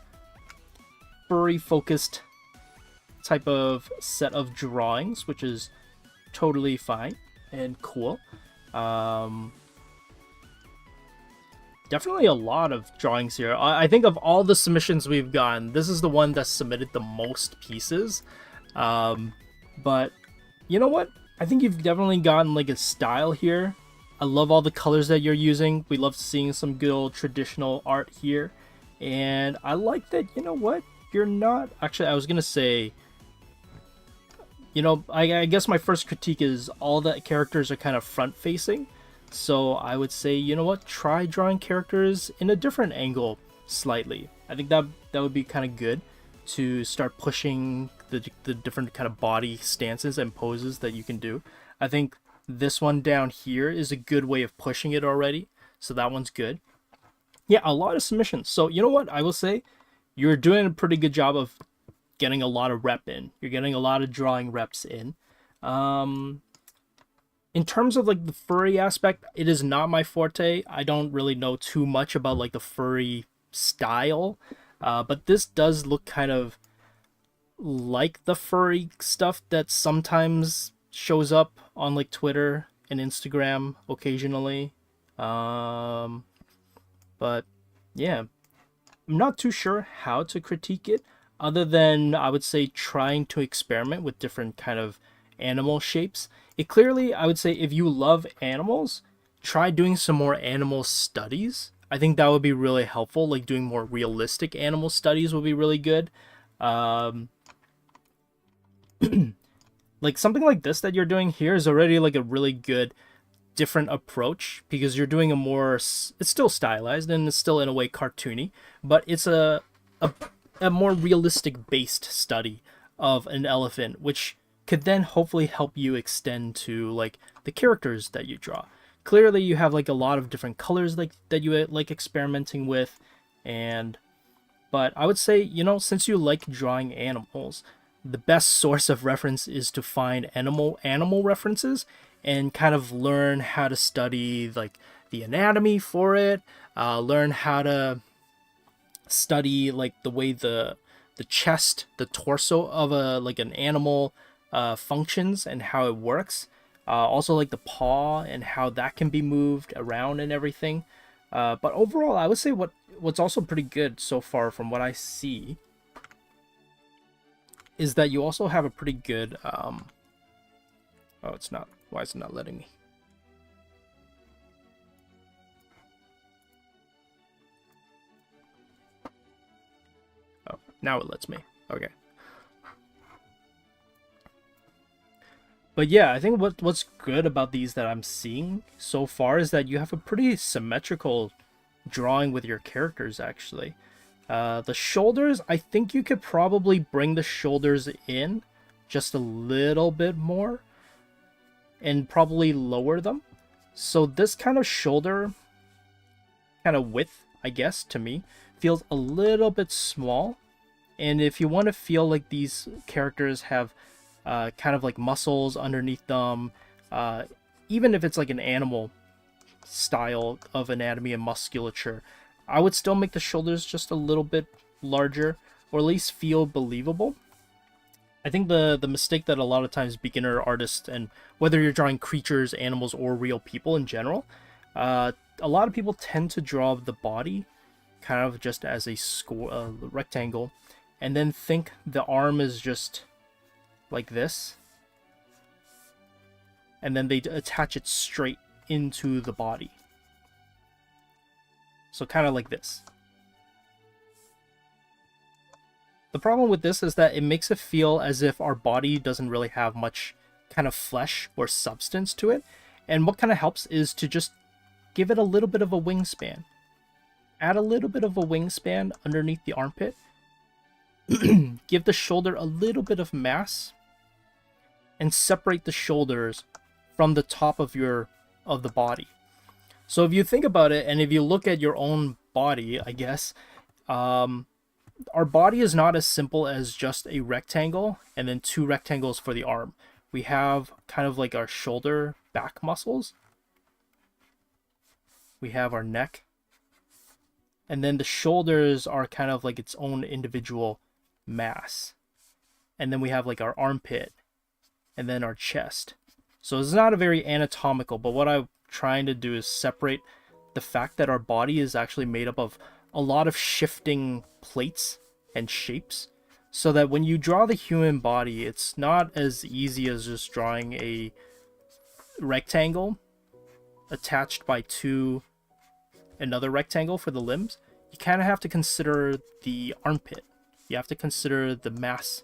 furry focused type of set of drawings, which is totally fine and cool. Definitely a lot of drawings here. I think of all the submissions we've gotten, this is the one that submitted the most pieces. But you know what? I think you've definitely gotten like a style here. I love all the colors that you're using. We love seeing some good old traditional art here. And I like that, you know what? You're not... Actually, I was going to say... You know, I guess my first critique is all the characters are kind of front-facing. So I would say, you know what? Try drawing characters in a different angle slightly. I think that would be kind of good to start pushing the different kind of body stances and poses that you can do. I think this one down here is a good way of pushing it already. So that one's good. Yeah, a lot of submissions. So you know what? I will say you're doing a pretty good job of getting a lot of rep in. You're getting a lot of drawing reps in. In terms of like the furry aspect, it is not my forte. I don't really know too much about like the furry style. But this does look kind of like the furry stuff that sometimes shows up on like Twitter and Instagram occasionally. But yeah, I'm not too sure how to critique it other than I would say trying to experiment with different kind of animal shapes. It clearly, I would say, if you love animals, try doing some more animal studies. I think that would be really helpful. Like doing more realistic animal studies would be really good. Like something like this that you're doing here is already like a really good different approach because you're doing a more, it's still stylized and it's still in a way cartoony, but it's a more realistic based study of an elephant, which could then hopefully help you extend to like the characters that you draw. Clearly you have like a lot of different colors like that you like experimenting with, but I would say, you know, since you like drawing animals, the best source of reference is to find animal references and kind of learn how to study like the anatomy for it, learn how to study like the way the chest, the torso of an animal functions and how it works. Also like the paw and how that can be moved around and everything. But overall, I would say what's also pretty good so far from what I see is that you also have a pretty good oh, it's not, why is it not letting me? Oh, now it lets me. Okay. But yeah, I think what's good about these that I'm seeing so far is that you have a pretty symmetrical drawing with your characters, actually. The shoulders, I think you could probably bring the shoulders in just a little bit more and probably lower them. So this kind of shoulder kind of width, I guess, to me, feels a little bit small. And if you want to feel like these characters have kind of like muscles underneath them, even if it's like an animal style of anatomy and musculature, I would still make the shoulders just a little bit larger, or at least feel believable. I think the mistake that a lot of times beginner artists, and whether you're drawing creatures, animals, or real people in general, a lot of people tend to draw the body kind of just as a rectangle, and then think the arm is just like this, and then they attach it straight into the body. So kind of like this. The problem with this is that it makes it feel as if our body doesn't really have much kind of flesh or substance to it. And what kind of helps is to just give it a little bit of a wingspan. Add a little bit of a wingspan underneath the armpit. Give the shoulder a little bit of mass, and separate the shoulders from the top of the body. So if you think about it, and if you look at your own body, I guess, our body is not as simple as just a rectangle and then two rectangles for the arm. We have kind of like our shoulder back muscles. We have our neck. And then the shoulders are kind of like its own individual mass. And then we have like our armpit and then our chest. So it's not a very anatomical, but what I'm trying to do is separate the fact that our body is actually made up of a lot of shifting plates and shapes, so that when you draw the human body, it's not as easy as just drawing a rectangle attached by another rectangle for the limbs. You kind of have to consider the armpit. You have to consider the mass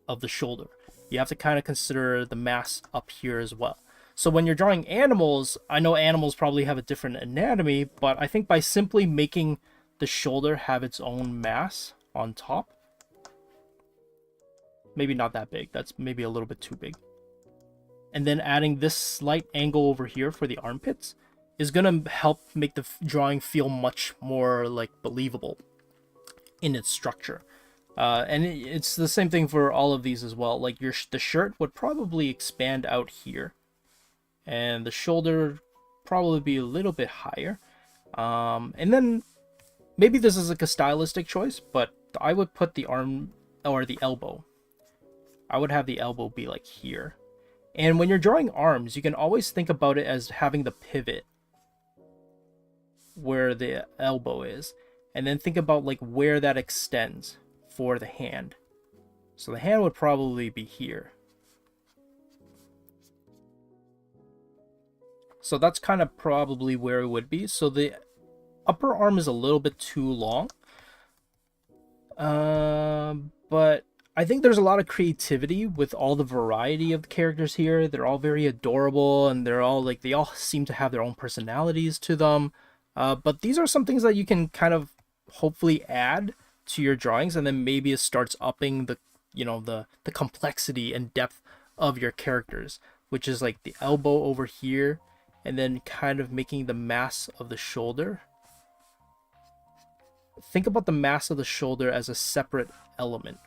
of the shoulder. You have to kind of consider the mass up here as well. So when you're drawing animals, I know animals probably have a different anatomy, but I think by simply making the shoulder have its own mass on top, maybe not that big, that's maybe a little bit too big, and then adding this slight angle over here for the armpits is going to help make the drawing feel much more like believable in its structure. And it's the same thing for all of these as well. Like the shirt would probably expand out here, and the shoulder probably be a little bit higher. And then maybe this is like a stylistic choice, but I would put the arm or the elbow. I would have the elbow be like here. And when you're drawing arms, you can always think about it as having the pivot where the elbow is, and then think about like where that extends for the hand. So the hand would probably be here. So that's kind of probably where it would be. So the upper arm is a little bit too long. But I think there's a lot of creativity with all the variety of the characters here. They're all very adorable, and they're all like, they all seem to have their own personalities to them. But these are some things that you can kind of hopefully add to your drawings, and then maybe it starts upping the, you know, the complexity and depth of your characters, which is like the elbow over here, and then kind of making the mass of the shoulder. Think about the mass of the shoulder as a separate element.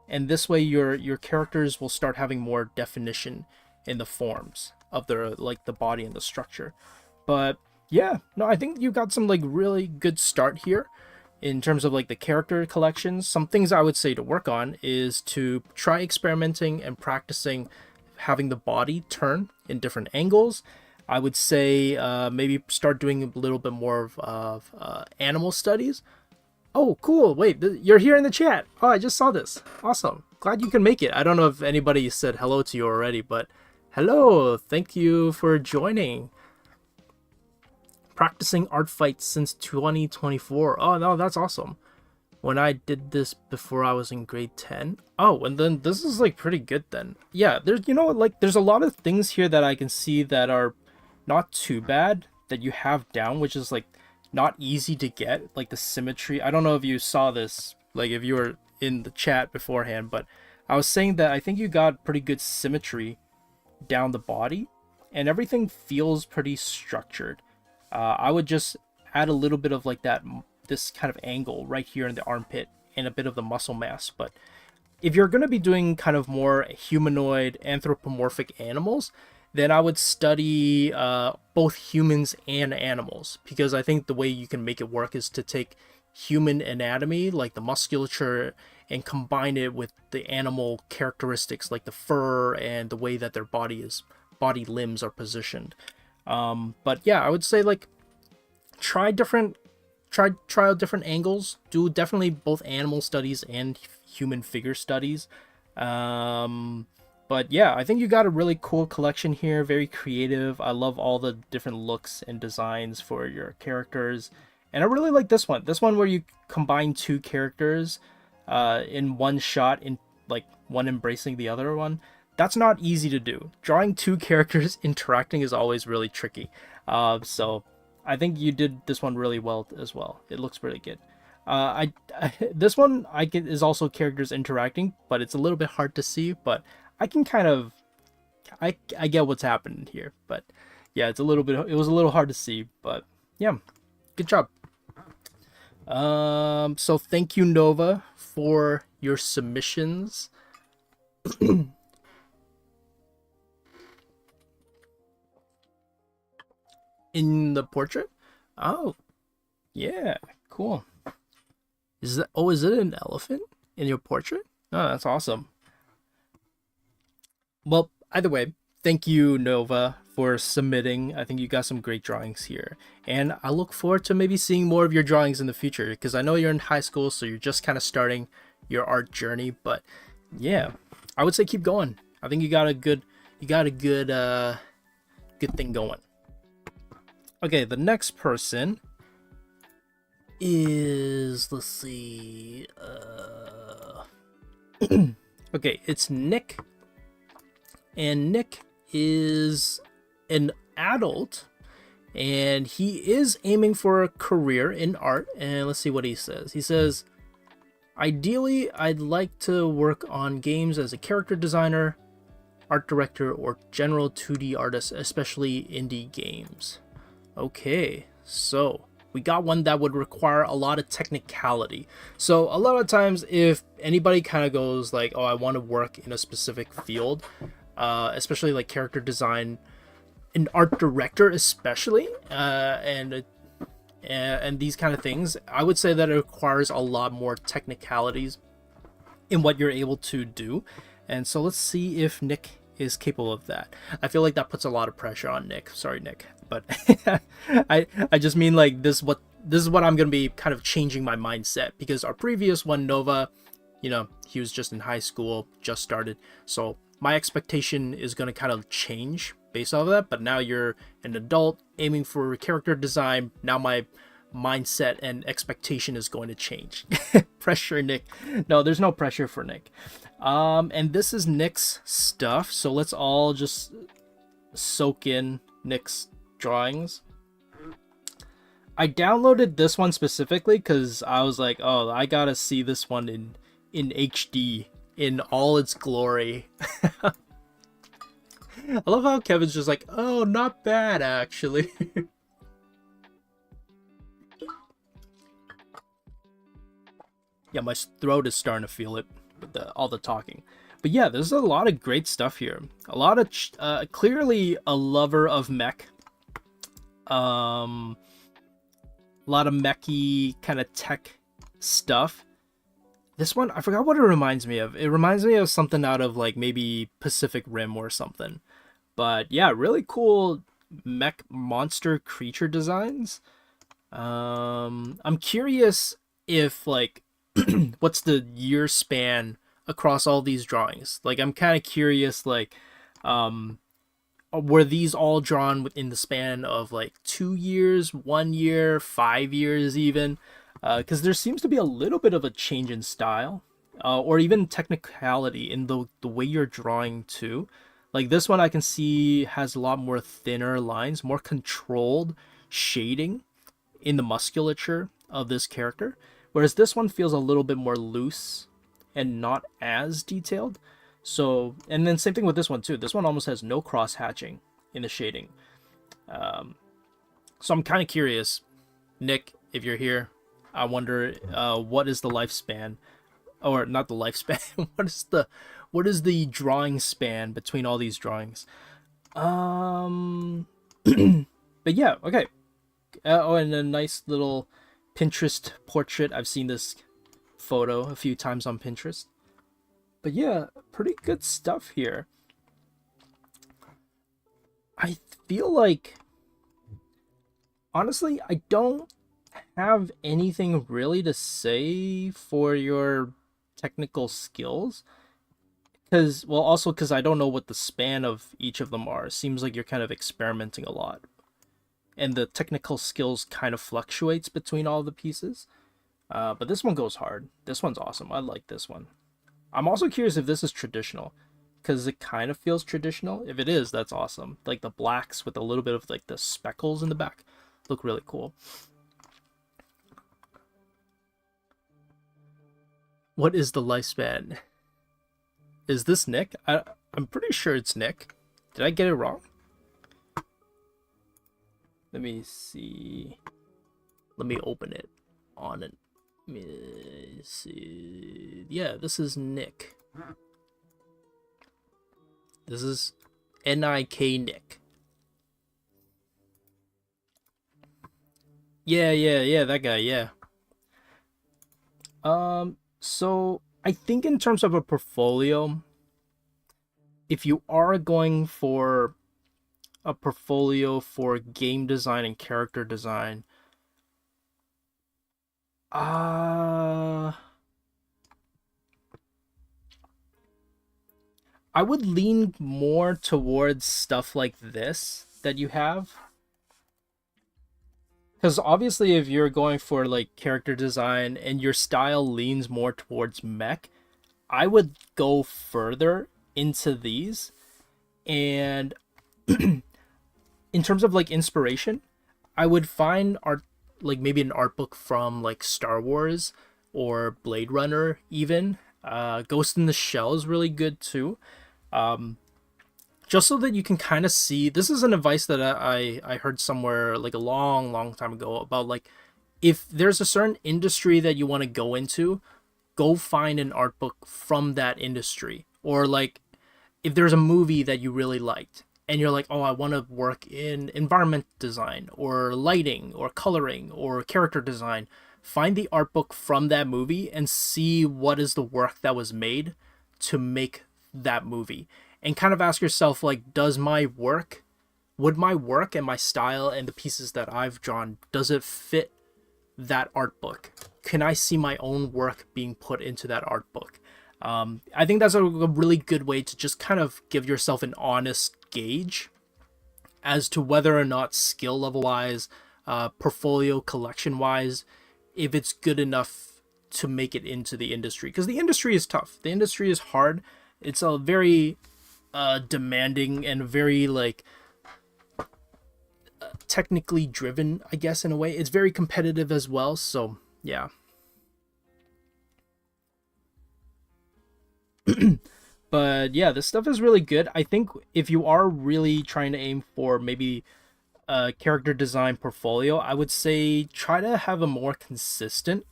And this way your characters will start having more definition in the forms of their, like, the body and the structure. But yeah, no, I think you got some like really good start here in terms of like the character collections. Some things I would say to work on is to try experimenting and practicing having the body turn in different angles. I would say maybe start doing a little bit more of animal studies. Oh, cool. Wait, you're here in the chat. Oh, I just saw this. Awesome. Glad you can make it. I don't know if anybody said hello to you already, but hello. Thank you for joining. Practicing art fights since 2024. Oh, no, that's awesome. When I did this before I was in grade 10. Oh, and then this is like pretty good then. Yeah, there's, you know, like there's a lot of things here that I can see that are not too bad that you have down, which is like not easy to get, like the symmetry. I don't know if you saw this, like if you were in the chat beforehand, but I was saying that I think you got pretty good symmetry down the body and everything feels pretty structured. I would just add a little bit of like this kind of angle right here in the armpit and a bit of the muscle mass. But if you're going to be doing kind of more humanoid anthropomorphic animals, then I would study both humans and animals, because I think the way you can make it work is to take human anatomy, like the musculature, and combine it with the animal characteristics, like the fur and the way that their body limbs are positioned. But yeah, I would say like try out different angles. Do definitely both animal studies and human figure studies. But yeah, I think you got a really cool collection here, very creative. I love all the different looks and designs for your characters. And I really like this one where you combine two characters in one shot, in like one embracing the other one. That's not easy to do. Drawing two characters interacting is always really tricky. So I think you did this one really well as well. It looks pretty good. This one is also characters interacting, but it's a little bit hard to see. But I can kind of I get what's happening here. But yeah, it was a little hard to see. But yeah, good job. So thank you, Nova, for your submissions. In the portrait? Oh, yeah, cool. Is it an elephant in your portrait? Oh, that's awesome. Well, either way, thank you, Nova, for submitting. I think you got some great drawings here. And I look forward to maybe seeing more of your drawings in the future, because I know you're in high school, so you're just kind of starting your art journey. But yeah, I would say keep going. I think you got a good thing going. Okay, the next person is, let's see, okay, it's Nick, and Nick is an adult, and he is aiming for a career in art. And let's see what he says. He says, ideally, I'd like to work on games as a character designer, art director, or general 2D artist, especially indie games. Okay, so we got one that would require a lot of technicality. So a lot of times if anybody kind of goes like, oh, I want to work in a specific field, especially like character design, an art director especially, and these kind of things, I would say that it requires a lot more technicalities in what you're able to do. And so let's see if Nick is capable of that. I feel like that puts a lot of pressure on Nick. Sorry, Nick. But I just mean like this is what I'm gonna be kind of changing my mindset, because our previous one, Nova, you know, he was just in high school, just started, so my expectation is gonna kind of change based off of that. But now you're an adult aiming for character design. Now my mindset and expectation is going to change. Pressure, Nick. No, there's no pressure for Nick. And this is Nick's stuff, so let's all just soak in Nick's drawings. I downloaded this one specifically because I was like, oh, I gotta see this one in HD in all its glory. I love how Kevin's just like, oh, not bad actually. Yeah, my throat is starting to feel it with all the talking. But yeah, there's a lot of great stuff here. A lot of clearly a lover of mech. A lot of mechy kind of tech stuff. This one, I forgot what it reminds me of. It reminds me of something out of like maybe Pacific Rim or something. But yeah, really cool mech monster creature designs. I'm curious if like what's the year span across all these drawings. Like I'm kind of curious, like um were these all drawn within the span of like 2 years, 1 year, 5 years even? Because there seems to be a little bit of a change in style, or even technicality in the way you're drawing too. Like this one, I can see has a lot more thinner lines, more controlled shading in the musculature of this character, whereas this one feels a little bit more loose and not as detailed. So, and then same thing with this one too. This one almost has no cross hatching in the shading. So I'm kind of curious, Nick, if you're here, I wonder what is the lifespan, or not the lifespan. What is the drawing span between all these drawings? Um, but yeah, okay. Oh, and a nice little Pinterest portrait. I've seen this photo a few times on Pinterest. But yeah, pretty good stuff here. I feel like, honestly, I don't have anything really to say for your technical skills. Because, well, also because I don't know what the span of each of them are. It seems like you're kind of experimenting a lot. And the technical skills kind of fluctuates between all the pieces. But this one goes hard. This one's awesome. I like this one. I'm also curious if this is traditional, because it kind of feels traditional. If it is, that's awesome. Like the blacks with a little bit of like the speckles in the back look really cool. What is the lifespan? Is this Nick? I'm pretty sure it's Nick. Did I get it wrong? Let me see. Let me open it on it. Let me see. Yeah, this is Nick. This is N-I-K Nick. Yeah, that guy, yeah. So I think in terms of a portfolio, if you are going for a portfolio for game design and character design, uh I would lean more towards stuff like this that you have. Because obviously, if you're going for like character design and your style leans more towards mech, I would go further into these. And in terms of like inspiration, I would find art, like maybe an art book from like Star Wars or Blade Runner, even. Ghost in the Shell is really good too. Um, just so that you can kind of see. This is an advice that I heard somewhere like a long time ago about like if there's a certain industry that you want to go into, go find an art book from that industry. Or like if there's a movie that you really liked and you're like, oh, I want to work in environment design or lighting or coloring or character design, find the art book from that movie and see what is the work that was made to make that movie, and kind of ask yourself like, would my work and my style and the pieces that I've drawn, does it fit that art book? Can I see my own work being put into that art book? I think that's a really good way to just kind of give yourself an honest gauge as to whether or not skill level wise, portfolio collection wise, if it's good enough to make it into the industry. Because the industry is tough. The industry is hard. It's a very demanding and very like technically driven, I guess, in a way. It's very competitive as well. So yeah. But yeah, this stuff is really good. I think if you are really trying to aim for maybe a character design portfolio, I would say try to have a more consistent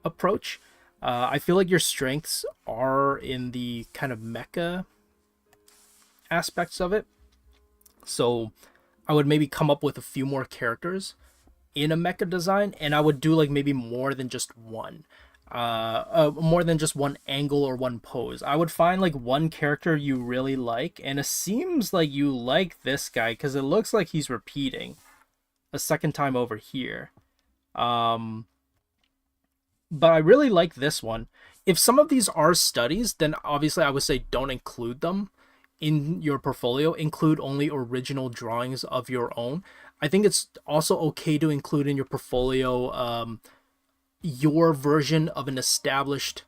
approach. I feel like your strengths are in the kind of mecha aspects of it. So I would maybe come up with a few more characters in a mecha design, and I would do like maybe more than just one. More than just one angle or one pose. I would find like one character you really like, and it seems like you like this guy because it looks like he's repeating a second time over here. Um, But I really like this one. If some of these are studies, then obviously I would say don't include them in your portfolio. Include only original drawings of your own. I think it's also okay to include in your portfolio your version of an established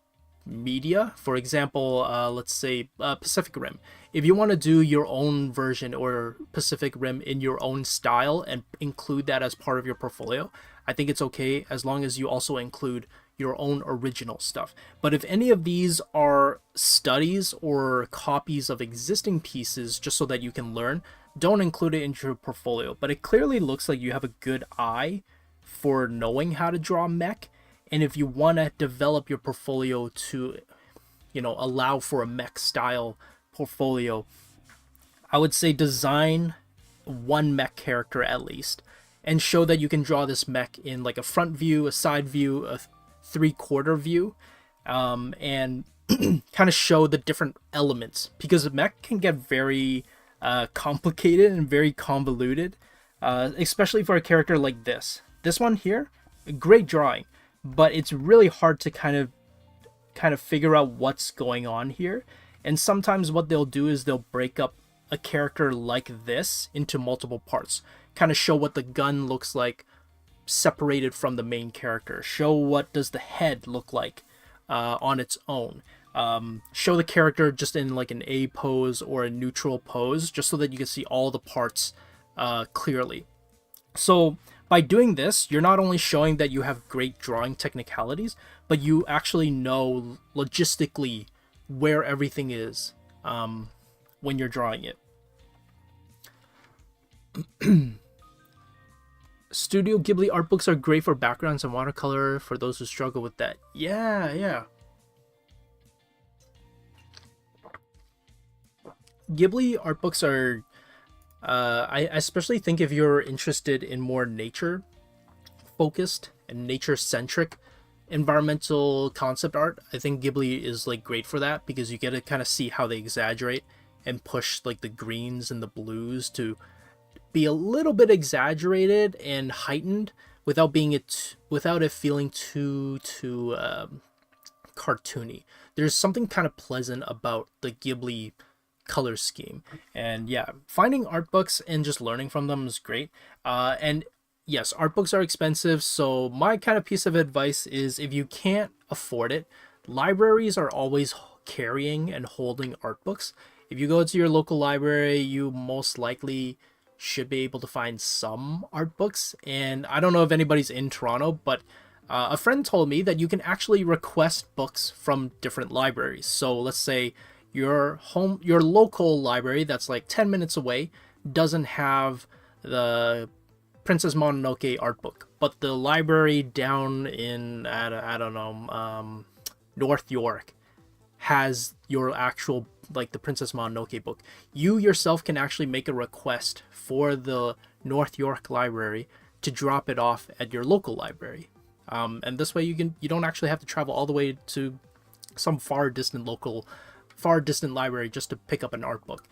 media. For example, let's say Pacific Rim. If you want to do your own version or Pacific Rim in your own style and include that as part of your portfolio, I think it's okay as long as you also include your own original stuff. But if any of these are studies or copies of existing pieces just so that you can learn, don't include it in your portfolio. But it clearly looks like you have a good eye for knowing how to draw mech. And if you want to develop your portfolio to, allow for a mech style portfolio, I would say design one mech character at least and show that you can draw this mech in like a front view, a side view, a three-quarter view, and kind of show the different elements, because mech can get very complicated and very convoluted, especially for a character like this. This one here, great drawing, but it's really hard to kind of figure out what's going on here. And sometimes what they'll do is they'll break up a character like this into multiple parts, kind of show what the gun looks like separated from the main character, show what does the head look like on its own, show the character just in like an A pose or a neutral pose, just so that you can see all the parts clearly. So by doing this, you're not only showing that you have great drawing technicalities, but you actually know logistically where everything is when you're drawing it. Studio Ghibli art books are great for backgrounds and watercolor for those who struggle with that. Yeah. Ghibli art books are, I especially think if you're interested in more nature focused and nature centric environmental concept art, I think Ghibli is like great for that, because you get to kind of see how they exaggerate and push like the greens and the blues to be a little bit exaggerated and heightened without it feeling too cartoony. There's something kind of pleasant about the Ghibli color scheme, and yeah, finding art books and just learning from them is great. And yes, art books are expensive, so my kind of piece of advice is, if you can't afford it, libraries are always carrying and holding art books. If you go to your local library, you most likely should be able to find some art books. And I don't know if anybody's in Toronto, but a friend told me that you can actually request books from different libraries. So let's say your local library that's like 10 minutes away doesn't have the Princess Mononoke art book, but the library down in I don't know, North York has your actual, like, the Princess Mononoke book. You yourself can actually make a request for the North York library to drop it off at your local library, and this way you don't actually have to travel all the way to some far distant library just to pick up an art book.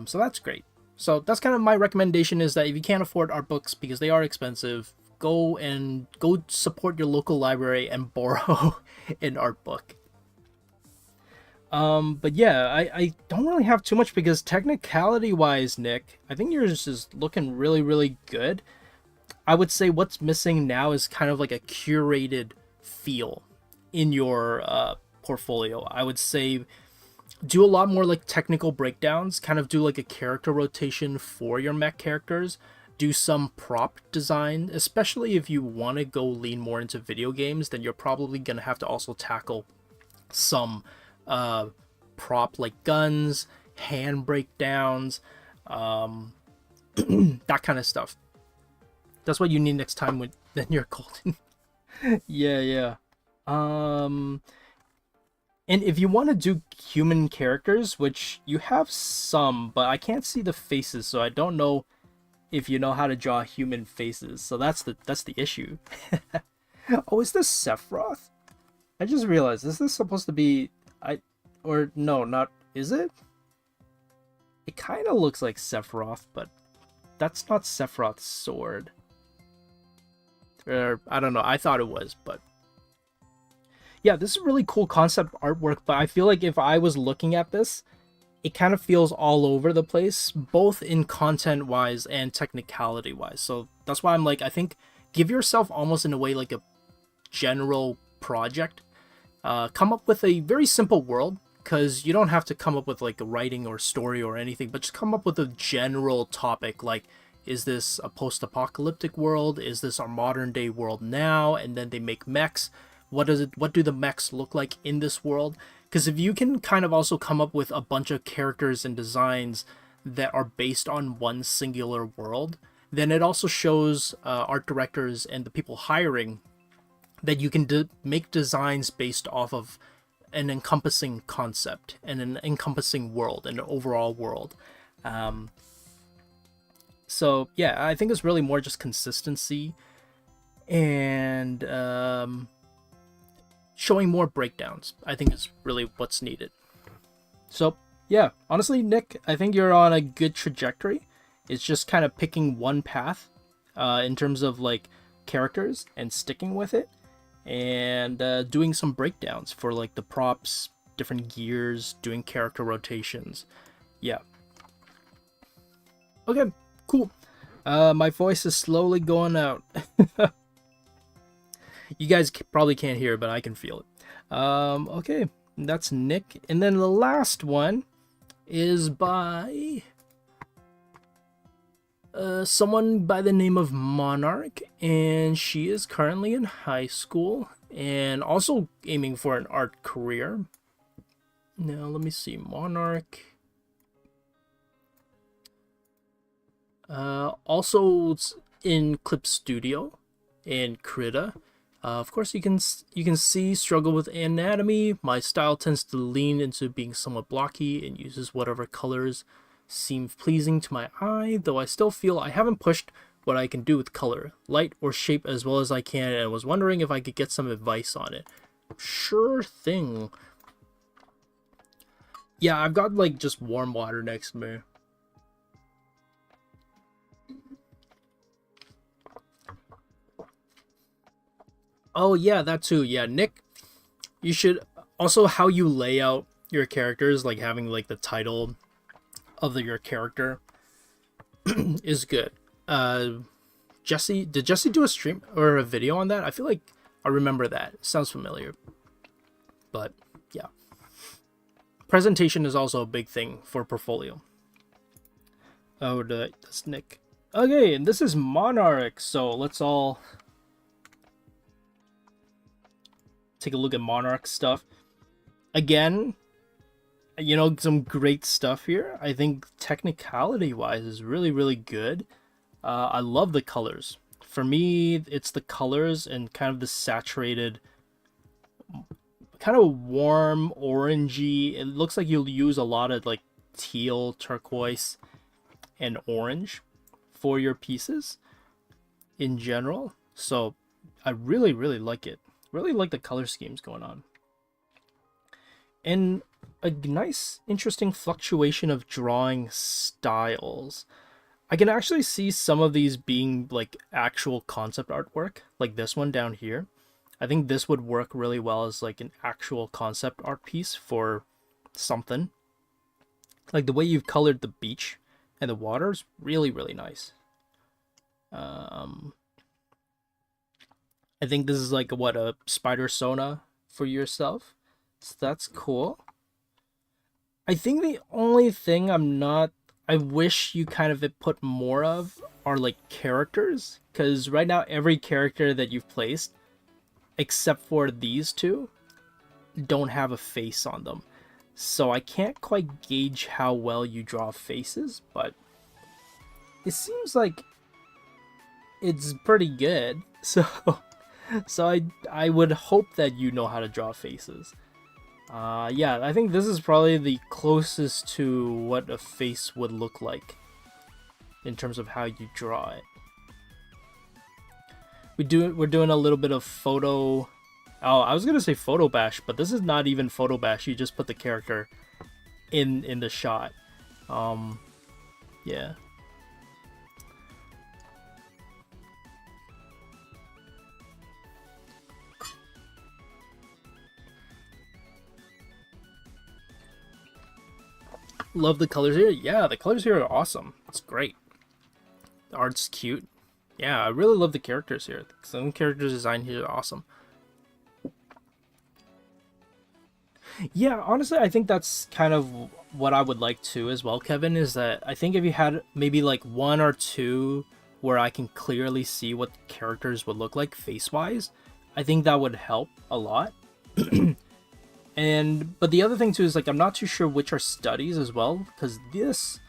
So that's great. So that's kind of my recommendation, is that if you can't afford art books because they are expensive, go support your local library and borrow an art book. But yeah, I don't really have too much, because technicality wise, Nick, I think yours is looking really, really good. I would say what's missing now is kind of like a curated feel in your portfolio. I would say do a lot more like technical breakdowns, kind of do like a character rotation for your mech characters, do some prop design, especially if you want to go lean more into video games, then you're probably going to have to also tackle some prop like guns, hand breakdowns, that kind of stuff. That's what you need next time when then you're golden. Yeah. And if you want to do human characters, which you have some, but I can't see the faces, so I don't know if you know how to draw human faces. So that's the issue. Oh, is this Sephiroth? I just realized, is this supposed to be is it? It kind of looks like Sephiroth, but that's not Sephiroth's sword. Or I don't know. I thought it was, but yeah, this is really cool concept artwork, but I feel like if I was looking at this, it kind of feels all over the place, both in content wise and technicality wise. So that's why I'm like, I think give yourself almost in a way like a general project. Come up with a very simple world, because you don't have to come up with like a writing or story or anything, but just come up with a general topic like, is this a post-apocalyptic world? Is this our modern day world now? And then they make mechs. What do the mechs look like in this world? Because if you can kind of also come up with a bunch of characters and designs that are based on one singular world, then it also shows art directors and the people hiring that you can make designs based off of an encompassing concept and an encompassing world and an overall world. So yeah, I think it's really more just consistency and showing more breakdowns. I think is really what's needed. So yeah, honestly, Nick, I think you're on a good trajectory. It's just kind of picking one path in terms of like characters and sticking with it, and doing some breakdowns for like the props, different gears, doing character rotations. Yeah. Okay, cool. My voice is slowly going out. You guys probably can't hear it, but I can feel it. Okay, that's Nick. And then the last one is by someone by the name of Monarch, and she is currently in high school and also aiming for an art career. Now, let me see. Monarch. Also in Clip Studio and Krita. Of course, you can see struggle with anatomy. My style tends to lean into being somewhat blocky and uses whatever colors seem pleasing to my eye, though I still feel I haven't pushed what I can do with color, light, or shape as well as I can, and was wondering if I could get some advice on it. Sure thing. Yeah, I've got like just warm water next to me. Oh yeah, that too. Yeah, Nick, you should also how you lay out your characters, like having like the title of your character is good. Jesse, did Jesse do a stream or a video on that? I feel like I remember that. It sounds familiar. But yeah. Presentation is also a big thing for portfolio. Oh, that's Nick. Okay, and this is Monarch, so let's all take a look at Monarch stuff. Again, you know, some great stuff here. I think technicality wise is really, really good. I love the colors. For me, it's the colors and kind of the saturated, kind of warm orangey. It looks like you'll use a lot of like teal, turquoise, and orange for your pieces in general. So I really, really like it. Really like the color schemes going on. And a nice, interesting fluctuation of drawing styles. I can actually see some of these being like actual concept artwork, like this one down here. I think this would work really well as like an actual concept art piece for something. Like the way you've colored the beach and the water is really, really nice. I think this is like a spider sona for yourself. So that's cool. I think the only thing I wish you kind of put more of are like characters, because right now every character that you've placed, except for these two, don't have a face on them. So I can't quite gauge how well you draw faces, but it seems like it's pretty good. So I would hope that you know how to draw faces. Yeah, I think this is probably the closest to what a face would look like in terms of how you draw it. We're doing a little bit of photo. Oh, I was gonna say photo bash, but this is not even photo bash. You just put the character in the shot. Yeah. Love the colors here. Yeah, the colors here are awesome. It's great. The art's cute. Yeah, I really love the characters here. Some character design here are awesome. Yeah, honestly, I think that's kind of what I would like to as well, Kevin, is that I think if you had maybe like one or two where I can clearly see what characters would look like face-wise, I think that would help a lot. But the other thing too is like I'm not too sure which are studies as well, because this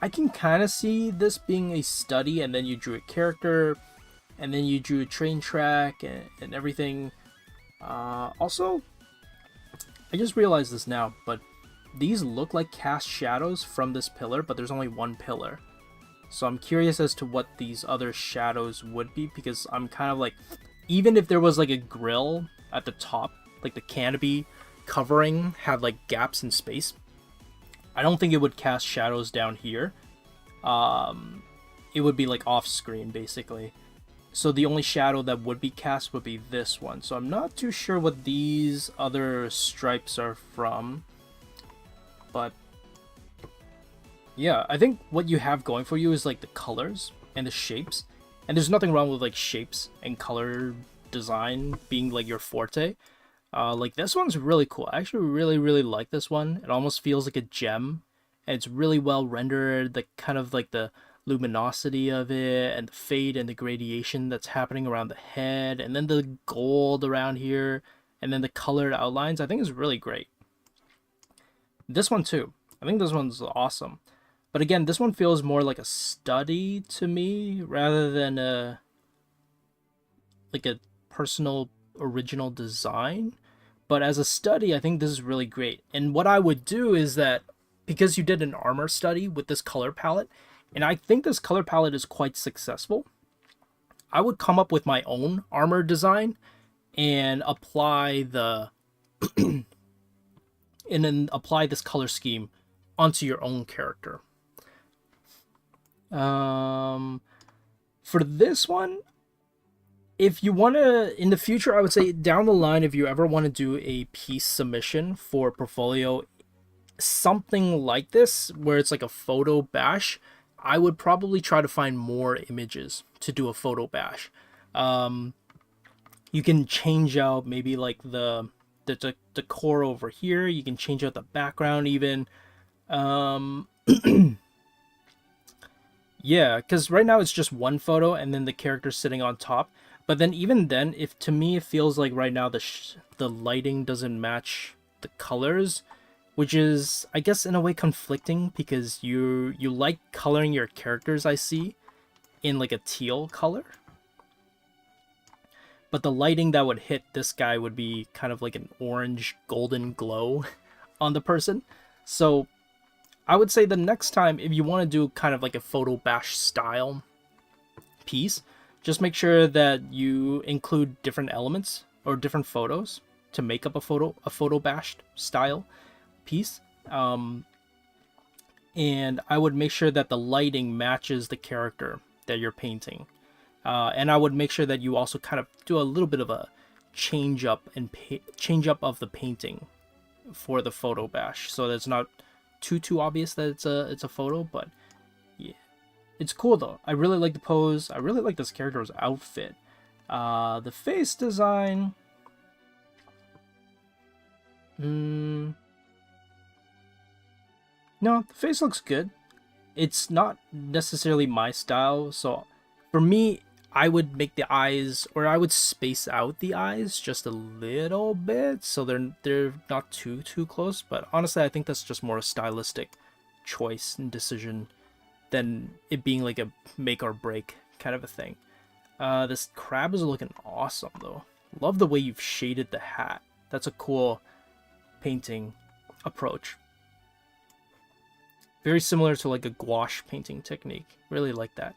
I can kind of see this being a study, and then you drew a character, and then you drew a train track and everything. Also, I just realized this now, but these look like cast shadows from this pillar, but there's only one pillar. So I'm curious as to what these other shadows would be, because I'm kind of like, even if there was like a grill at the top, like the canopy covering had like gaps in space, I don't think it would cast shadows down here. It would be like off screen basically. So the only shadow that would be cast would be this one. So I'm not too sure what these other stripes are from. But yeah, I think what you have going for you is like the colors and the shapes. And there's nothing wrong with like shapes and color design being like your forte. Like this one's really cool. I actually really like this one. It almost feels like a gem. And it's really well rendered. The kind of like the luminosity of it and the fade and the gradation that's happening around the head, and then the gold around here, and then the colored outlines, I think is really great. This one too, I think this one's awesome, but again, this one feels more like a study to me rather than a personal original design. But as a study, I think this is really great. And what I would do is that, because you did an armor study with this color palette, and I think this color palette is quite successful, I would come up with my own armor design and apply the and then apply this color scheme onto your own character. For this one, if you want to, in the future, I would say down the line, if you ever want to do a piece submission for portfolio, something like this, where it's like a photo bash, I would probably try to find more images to do a photo bash. You can change out maybe like the decor over here. You can change out the background even. Yeah, because right now it's just one photo and then the character sitting on top. But then even then, if to me it feels like right now the lighting doesn't match the colors, which is, I guess, in a way conflicting, because you like coloring your characters, I see, in like a teal color. But the lighting that would hit this guy would be kind of like an orange golden glow on the person. So I would say the next time, if you want to do kind of like a photo bash style piece, just make sure that you include different elements or different photos to make up a photo bashed style piece. And I would make sure that the lighting matches the character that you're painting. And I would make sure that you also kind of do a little bit of a change up of the painting for the photo bash, so that it's not too obvious that it's a photo. But yeah, it's cool though. I really like the pose. I really like this character's outfit. The face design. No, the face looks good. It's not necessarily my style, so for me, I would make the eyes, or I would space out the eyes just a little bit so they're not too close. But honestly, I think that's just more a stylistic choice and decision than it being like a make or break kind of a thing. This crab is looking awesome though. Love the way you've shaded the hat. That's a cool painting approach. Very similar to like a gouache painting technique. Really like that.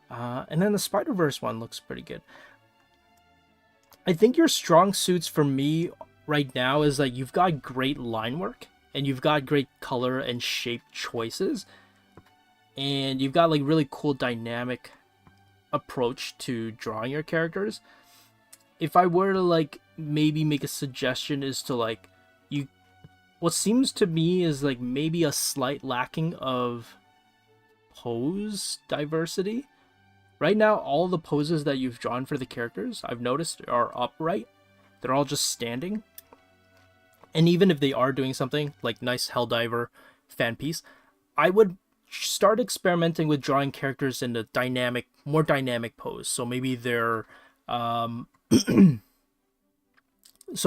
And then the Spider-Verse one looks pretty good. I think your strong suits for me right now is that you've got great line work and you've got great color and shape choices. And you've got like really cool dynamic approach to drawing your characters. If I were to like maybe make a suggestion, is to like what seems to me is like maybe a slight lacking of pose diversity. Right now, all the poses that you've drawn for the characters, I've noticed, are upright. They're all just standing. And even if they are doing something like nice Helldiver fan piece, I would start experimenting with drawing characters in a dynamic, more dynamic pose. So maybe they're, so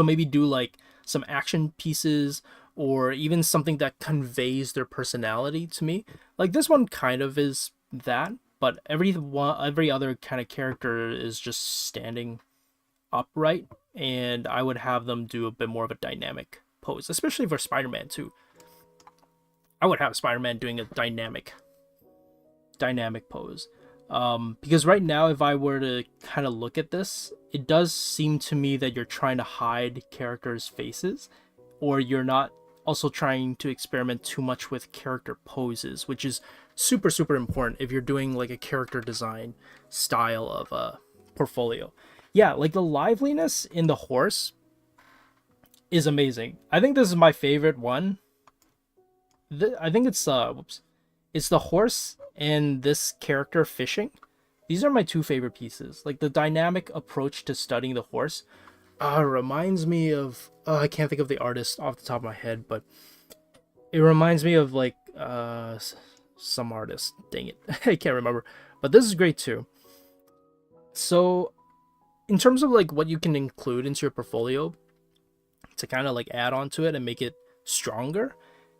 maybe do like some action pieces or even something that conveys their personality to me. Like this one kind of is that, but every other kind of character is just standing upright, and I would have them do a bit more of a dynamic pose, especially for Spider-Man too. I would have Spider-Man doing a dynamic pose. Because right now, if I were to kind of look at this, it does seem to me that you're trying to hide characters' faces, or you're not also trying to experiment too much with character poses, which is super, super important if you're doing like a character design style of a portfolio. Yeah, like the liveliness in the horse is amazing. I think this is my favorite one. I think it's it's the horse and this character fishing. These are my two favorite pieces. Like the dynamic approach to studying the horse reminds me of I can't think of the artist off the top of my head, but it reminds me of like some artist. Dang it, I can't remember. But this is great too. So, in terms of like what you can include into your portfolio to kind of like add on to it and make it stronger,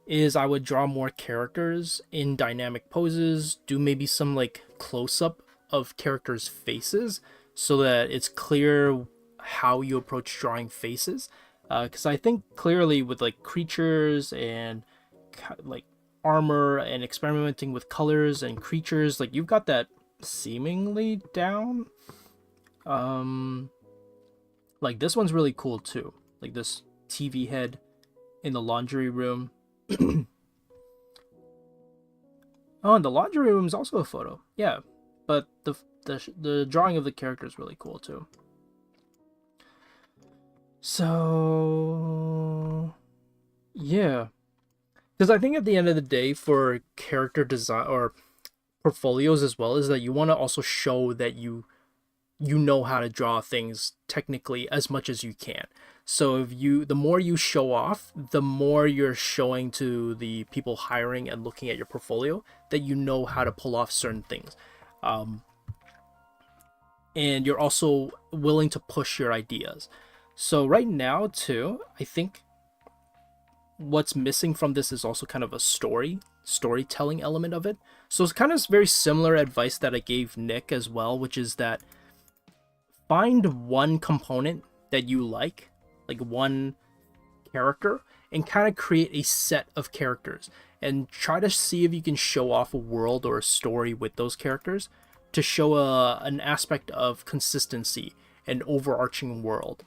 is I would draw more characters in dynamic poses, do maybe some like close-up of characters' faces so that it's clear how you approach drawing faces. Because I think clearly with like creatures and like armor and experimenting with colors and creatures, like you've got that seemingly down. Like this one's really cool too. Like this TV head in the laundry room. Oh, and the laundry room is also a photo. Yeah, but the drawing of the character is really cool too. So yeah, because I think at the end of the day, for character design or portfolios as well, is that you want to also show that you know how to draw things technically as much as you can. So if the more you show off, the more you're showing to the people hiring and looking at your portfolio that you know how to pull off certain things. And you're also willing to push your ideas. So right now too, I think what's missing from this is also kind of a storytelling element of it. So it's kind of very similar advice that I gave Nick as well, which is that find one component that you like one character, and kind of create a set of characters and try to see if you can show off a world or a story with those characters to show an aspect of consistency and overarching world.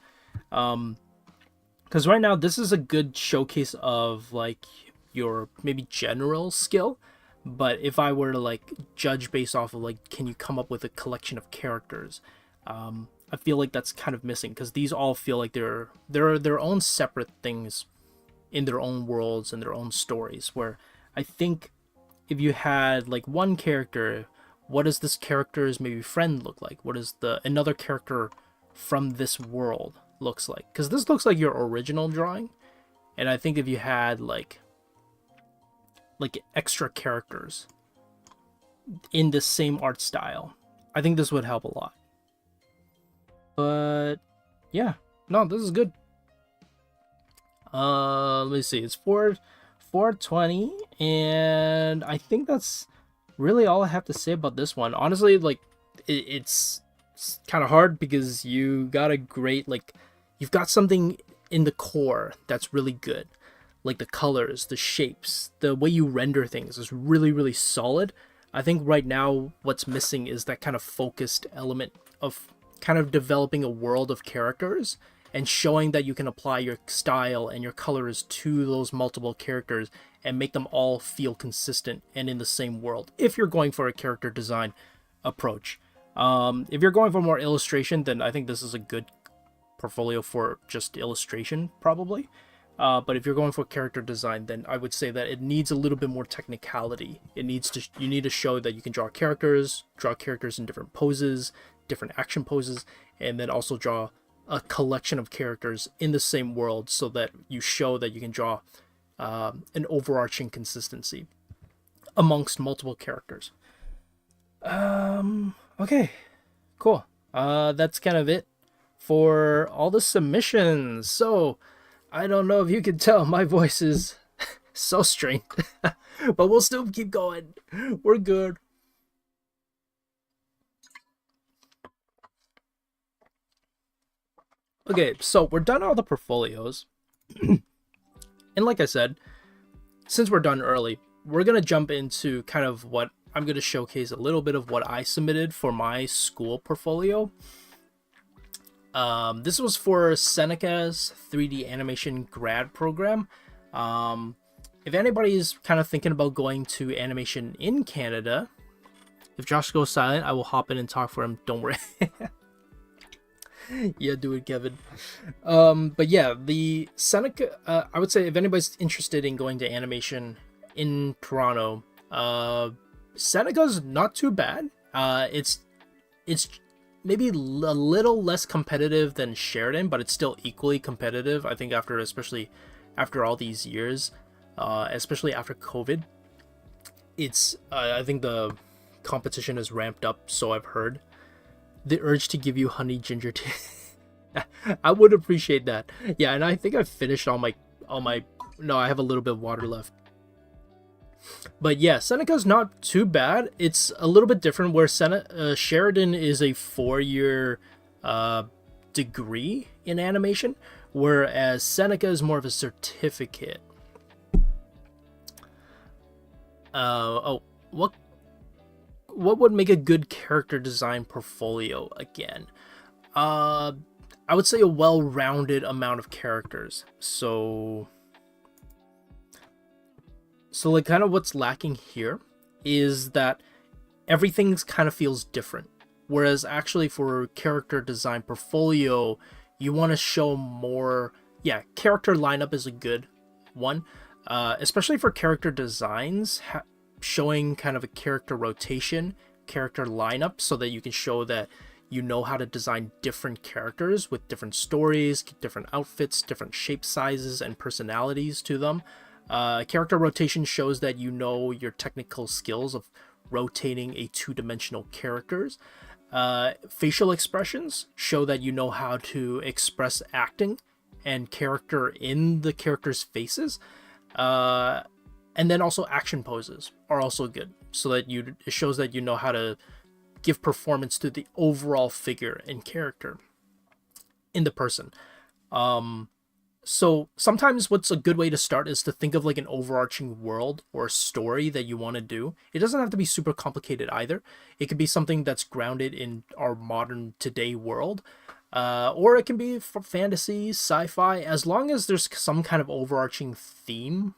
Because right now this is a good showcase of like your maybe general skill, but if I were to like judge based off of like, can you come up with a collection of characters, I feel like that's kind of missing, because these all feel like they're their own separate things in their own worlds and their own stories, where I think if you had like one character, what does this character's maybe friend look like? What does another character from this world looks like? Because this looks like your original drawing, and I think if you had like extra characters in the same art style, I think this would help a lot. But yeah, no, this is good. Let me see. It's 420, and I think that's really all I have to say about this one. Honestly, like it's kind of hard because you got a great you've got something in the core that's really good. Like the colors, the shapes, the way you render things is really, really solid. I think right now what's missing is that kind of focused element of kind of developing a world of characters and showing that you can apply your style and your colors to those multiple characters and make them all feel consistent and in the same world, if you're going for a character design approach. If you're going for more illustration, then I think this is a good portfolio for just illustration, probably. But if you're going for character design, then I would say that it needs a little bit more technicality. You need to show that you can draw characters in different poses, different action poses, and then also draw a collection of characters in the same world, so that you show that you can draw an overarching consistency amongst multiple characters. Okay, cool. That's kind of it for all the submissions. So I don't know if you can tell, my voice is so strained, but we'll still keep going. We're good. Okay, so we're done all the portfolios. And like I said, since we're done early, we're going to jump into kind of what I'm going to showcase, a little bit of what I submitted for my school portfolio. This was for SENECA's 3D animation grad program. If anybody's kind of thinking about going to animation in Canada, if Josh goes silent, I will hop in and talk for him. Don't worry. Yeah, do it, Kevin. But yeah, the SENECA, I would say if anybody's interested in going to animation in Toronto, SENECA's not too bad. It's maybe a little less competitive than Sheridan, but it's still equally competitive. I think especially after all these years, especially after COVID, I think the competition has ramped up, so I've heard. The urge to give you honey ginger tea. I would appreciate that. Yeah, and I think I finished all my no, I have a little bit of water left. But yeah, SENECA's not too bad. It's a little bit different where Sheridan is a 4-year degree in animation, whereas SENECA is more of a certificate. What would make a good character design portfolio again? I would say a well-rounded amount of characters. So like kind of what's lacking here is that everything's kind of feels different. Whereas actually for character design portfolio, you want to show more. Yeah, character lineup is a good one, especially for character designs. Showing kind of a character rotation, character lineup, so that you can show that you know how to design different characters with different stories, different outfits, different shape sizes, and personalities to them. Character rotation shows that you know your technical skills of rotating a two-dimensional characters. Facial expressions show that you know how to express acting and character in the characters' faces. And then also action poses are also good, so that it shows that you know how to give performance to the overall figure and character in the person. So sometimes what's a good way to start is to think of like an overarching world or story that you want to do. It doesn't have to be super complicated either. It could be something that's grounded in our modern today world. Or it can be for fantasy, sci-fi, as long as there's some kind of overarching theme.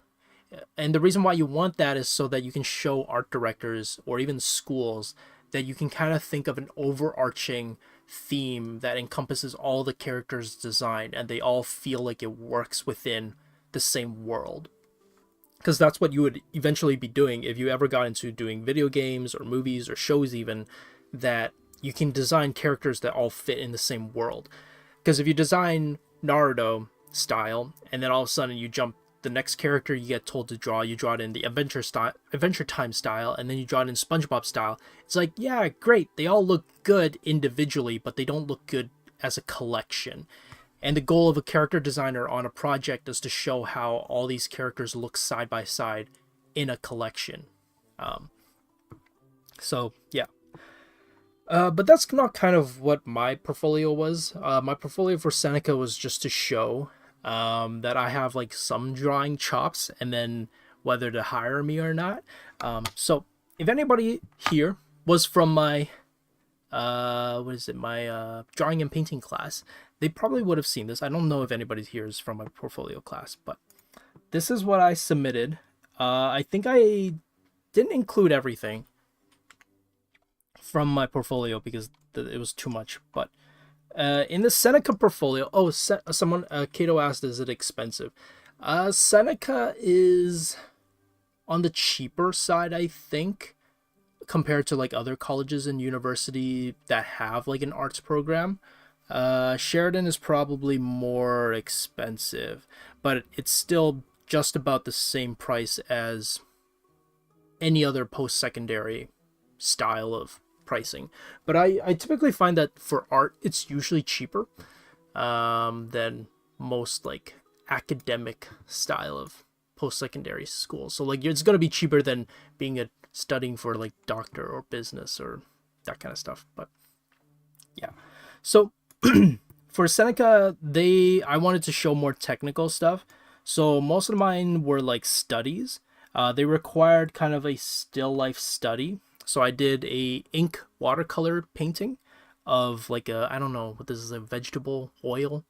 And the reason why you want that is so that you can show art directors or even schools that you can kind of think of an overarching theme that encompasses all the characters' design, and they all feel like it works within the same world. Because that's what you would eventually be doing if you ever got into doing video games or movies or shows even, that you can design characters that all fit in the same world. Because if you design Naruto style, and then all of a sudden you jump the next character you get told to draw, you draw it in the Adventure Time style, and then you draw it in SpongeBob style. It's like, yeah, great, they all look good individually, but they don't look good as a collection. And the goal of a character designer on a project is to show how all these characters look side by side in a collection. So yeah. But that's not kind of what my portfolio was. My portfolio for SENECA was just to show that I have like some drawing chops, and then whether to hire me or not. So if anybody here was from my my drawing and painting class, they probably would have seen this. I don't know if anybody here is from my portfolio class, but this is what I submitted. I think I didn't include everything from my portfolio because it was too much, but in the SENECA portfolio, Kato asked, is it expensive? Seneca is on the cheaper side, I think, compared to like other colleges and university that have like an arts program. Sheridan is probably more expensive, but it's still just about the same price as any other post-secondary style of pricing. But I typically find that for art, it's usually cheaper than most like academic style of post-secondary school. So like it's gonna be cheaper than being a studying for like doctor or business or that kind of stuff. But yeah, so for Seneca, I wanted to show more technical stuff. So most of mine were like studies. They required kind of a still life study. So I did a ink watercolor painting of like a, I don't know what this is, a vegetable oil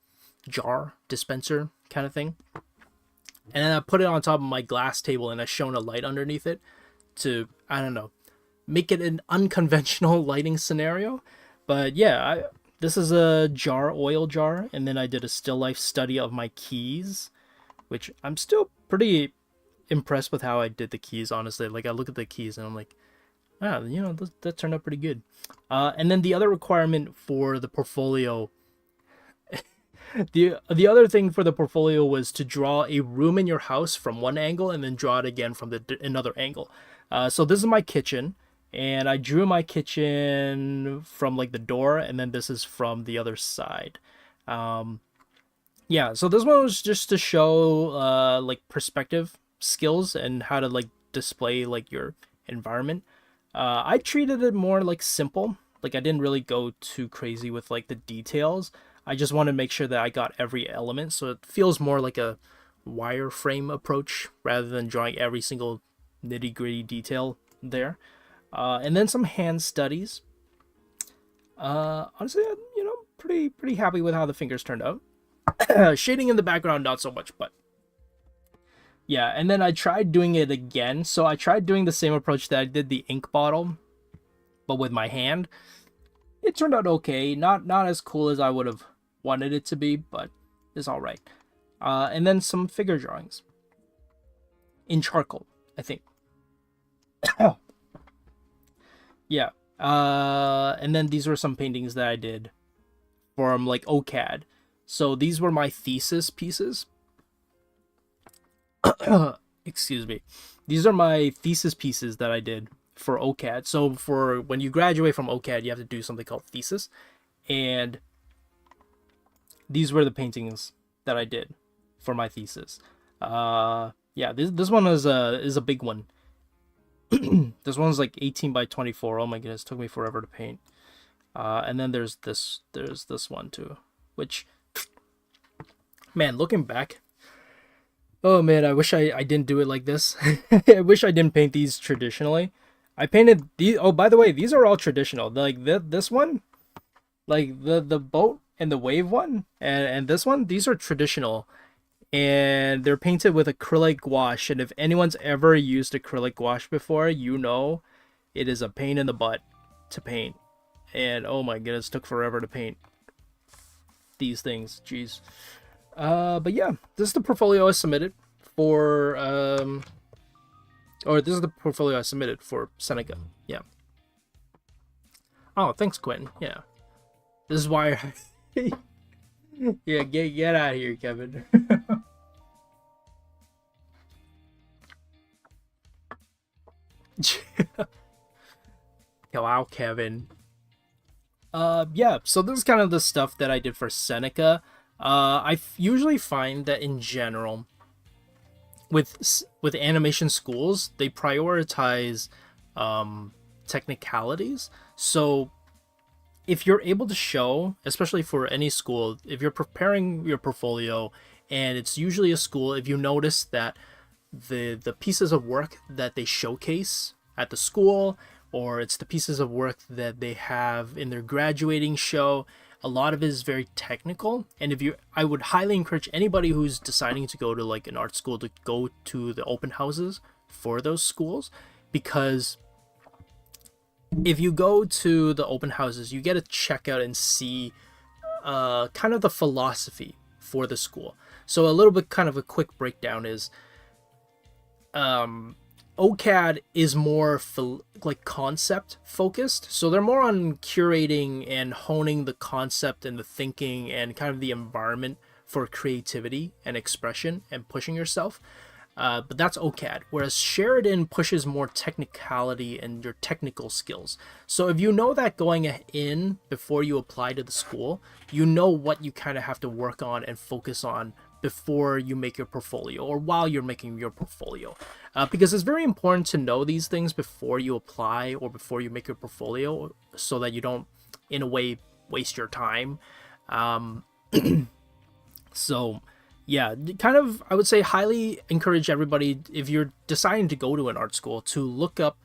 jar dispenser kind of thing. And then I put it on top of my glass table and I shone a light underneath it to, I don't know, make it an unconventional lighting scenario. But yeah, this is a jar, oil jar, and then I did a still life study of my keys, which I'm still pretty impressed with how I did the keys, honestly. Like I look at the keys and I'm like, wow, you know, that turned out pretty good. And then the other requirement for the portfolio, the other thing for the portfolio was to draw a room in your house from one angle and then draw it again from another angle. So this is my kitchen, and I drew my kitchen from like the door, and then this is from the other side. Yeah, so this one was just to show like perspective skills and how to like display like your environment. I treated it more like simple. Like I didn't really go too crazy with like the details. I just want to make sure that I got every element, so it feels more like a wireframe approach rather than drawing every single nitty gritty detail there. And then some hand studies. Honestly, you know, pretty happy with how the fingers turned out. Shading in the background, not so much, but yeah. And then I tried doing it again. So I tried doing the same approach that I did the ink bottle, but with my hand. It turned out okay. Not as cool as I would have wanted it to be, but it's all right. And then some figure drawings in charcoal, I think. Yeah. And then these were some paintings that I did from like OCAD. So these were my thesis pieces. Excuse me. These are my thesis pieces that I did for OCAD. So for when you graduate from OCAD, you have to do something called thesis. And these were the paintings that I did for my thesis. Yeah, this one is a big one. This one's like 18 by 24. Oh my goodness, it took me forever to paint. And then there's this one too, which, man, looking back, oh man, I wish I didn't do it like this. I wish I didn't paint these traditionally. I painted these. Oh, by the way, these are all traditional. Like this one, like the boat and the wave one, and this one, these are traditional, and they're painted with acrylic gouache. And if anyone's ever used acrylic gouache before, you know it is a pain in the butt to paint. And oh my goodness, it took forever to paint these things. Jeez. But yeah, this is the portfolio I submitted for or this is the portfolio I submitted for Seneca. Yeah. Oh, thanks, Quentin. Yeah. This is why yeah, get out of here, Kevin. Wow, Kevin. Yeah, so this is kind of the stuff that I did for Seneca. I usually find that in general, with animation schools, they prioritize technicalities. So if you're able to show, especially for any school, if you're preparing your portfolio, and it's usually a school, if you notice that the pieces of work that they showcase at the school, or it's the pieces of work that they have in their graduating show, a lot of it is very technical. And I would highly encourage anybody who's deciding to go to like an art school to go to the open houses for those schools, because if you go to the open houses, you get to check out and see kind of the philosophy for the school. So a little bit kind of a quick breakdown is OCAD is more like concept focused. So they're more on curating and honing the concept and the thinking and kind of the environment for creativity and expression and pushing yourself. But that's OCAD. Whereas Sheridan pushes more technicality and your technical skills. So if you know that going in before you apply to the school, you know what you kind of have to work on and focus on before you make your portfolio or while you're making your portfolio. Because it's very important to know these things before you apply or before you make your portfolio so that you don't, in a way, waste your time. So yeah, kind of, I would say highly encourage everybody, if you're deciding to go to an art school, to look up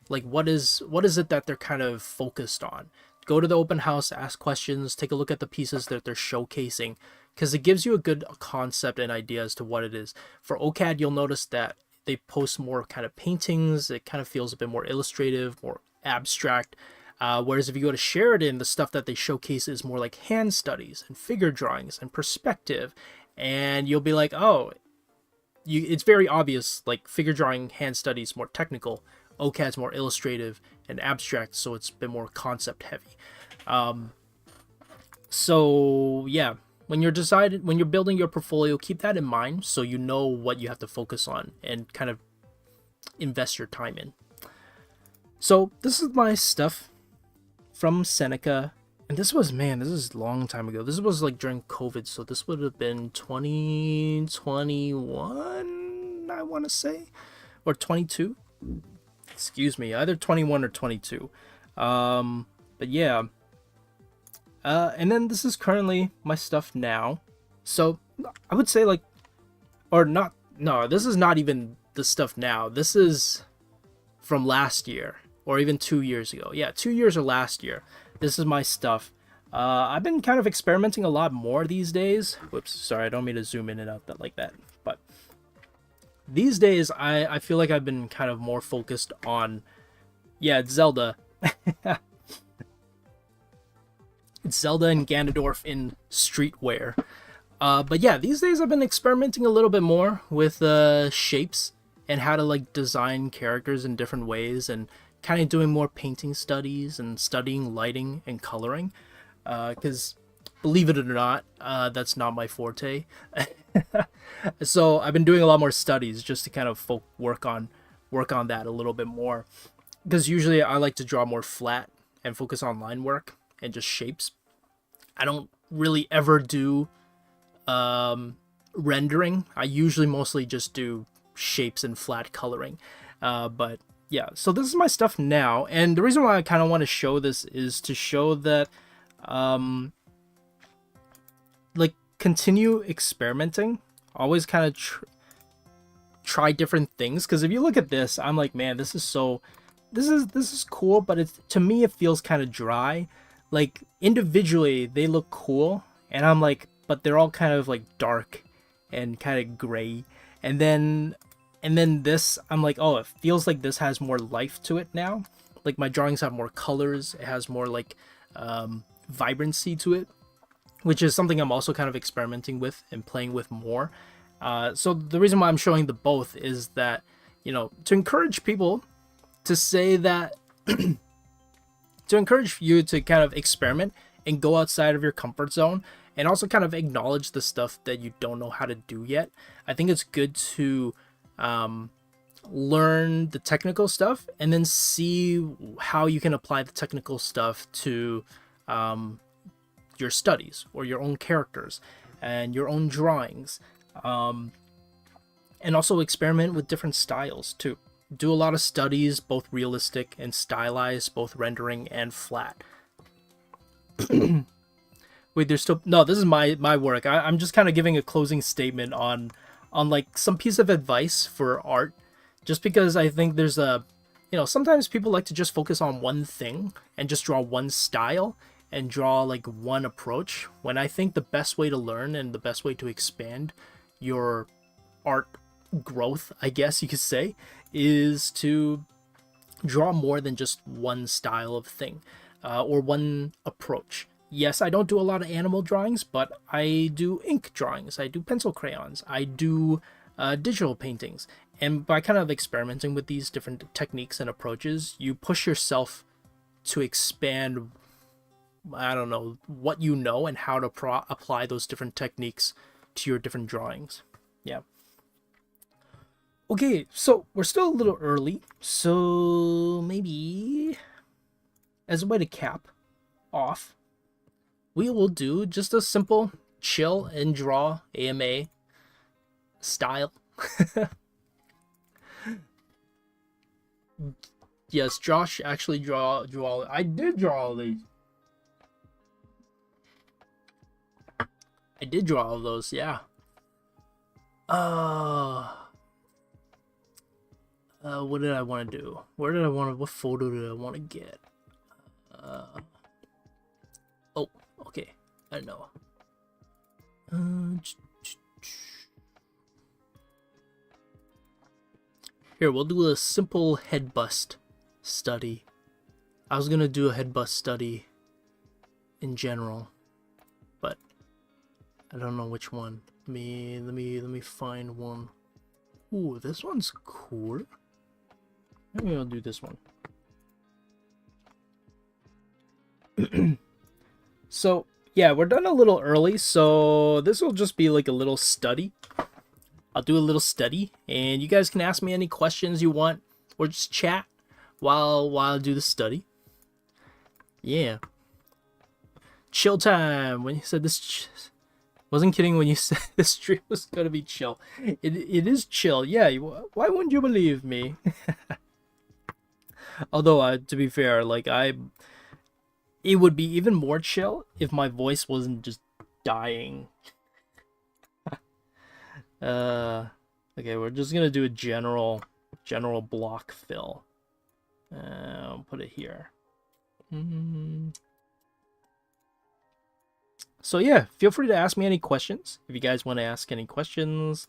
like what is it that they're kind of focused on. Go to the open house, ask questions, take a look at the pieces that they're showcasing, because it gives you a good concept and idea as to what it is. For OCAD, you'll notice that they post more kind of paintings. It kind of feels a bit more illustrative, more abstract. Whereas if you go to Sheridan, the stuff that they showcase is more like hand studies and figure drawings and perspective. And you'll be like, oh, it's very obvious, like figure drawing, hand studies, more technical. OCAD's more illustrative and abstract, so it's a bit more concept heavy. So yeah, when you're building your portfolio, keep that in mind so you know what you have to focus on and kind of invest your time in. So this is my stuff from SENECA. And this is a long time ago. This was like during COVID, so this would have been 2021, I want to say, or 22. Excuse me, either 21 or 22. But yeah. And then this is currently my stuff now. So I would say like, or not, no, this is not even the stuff now. This is from last year or even 2 years ago. Yeah, 2 years or last year. This is my stuff. I've been kind of experimenting a lot more these days. Whoops, sorry, I don't mean to zoom in and out like that. But these days, I feel like I've been kind of more focused on, yeah, it's Zelda. It's Zelda and Ganondorf in streetwear. But yeah, these days I've been experimenting a little bit more with shapes and how to like design characters in different ways and kind of doing more painting studies and studying lighting and coloring, because believe it or not, that's not my forte. So I've been doing a lot more studies just to kind of work on that a little bit more, because usually I like to draw more flat and focus on line work and just shapes. I don't really ever do rendering. I usually mostly just do shapes and flat coloring, but yeah, so this is my stuff now, and the reason why I kind of want to show this is to show that, like, continue experimenting. Always kind of try different things, because if you look at this, I'm like, man, this is cool, but to me it feels kind of dry. Like individually they look cool, and I'm like, but they're all kind of like dark and kind of gray, and then this, I'm like, oh, it feels like this has more life to it now. Like my drawings have more colors. It has more like vibrancy to it, which is something I'm also kind of experimenting with and playing with more. So the reason why I'm showing the both is that, you know, to encourage people to say that, to encourage you to kind of experiment and go outside of your comfort zone, and also kind of acknowledge the stuff that you don't know how to do yet. I think it's good to learn the technical stuff and then see how you can apply the technical stuff to your studies or your own characters and your own drawings, and also experiment with different styles too. Do a lot of studies, both realistic and stylized, both rendering and flat. Wait, there's still no. This is my work. I'm just kind of giving a closing statement on like some piece of advice for art, just because I think there's a, you know, sometimes people like to just focus on one thing and just draw one style and draw like one approach, when I think the best way to learn and the best way to expand your art growth, I guess you could say, is to draw more than just one style of thing, or one approach. yes, I don't do a lot of animal drawings, but I do ink drawings. I do pencil crayons. I do digital paintings. And by kind of experimenting with these different techniques and approaches, you push yourself to expand, I don't know, what you know and how to apply those different techniques to your different drawings. Yeah. Okay, so we're still a little early, so maybe as a way to cap off, we will do just a simple chill and draw AMA style. Yes, Josh actually drew all. I did draw all these. I did draw all of those, yeah. What did I want to do? What photo did I want to get? Oh, okay. I know. Here, we'll do a simple head bust study. I was gonna do a head bust study in general, but I don't know which one. Let me find one. Ooh, this one's cool. Maybe I'll do this one. So, yeah, we're done a little early, so this will just be like a little study. I'll do a little study, and you guys can ask me any questions you want, or just chat while I do the study. Yeah. Chill time. When you said this, wasn't kidding when you said this stream was gonna be chill. It is chill. Yeah. Why wouldn't you believe me? Although, to be fair, like it would be even more chill if my voice wasn't just dying. Okay, we're just gonna do a general block fill. I'll put it here. So yeah, feel free to ask me any questions if you guys want to ask any questions,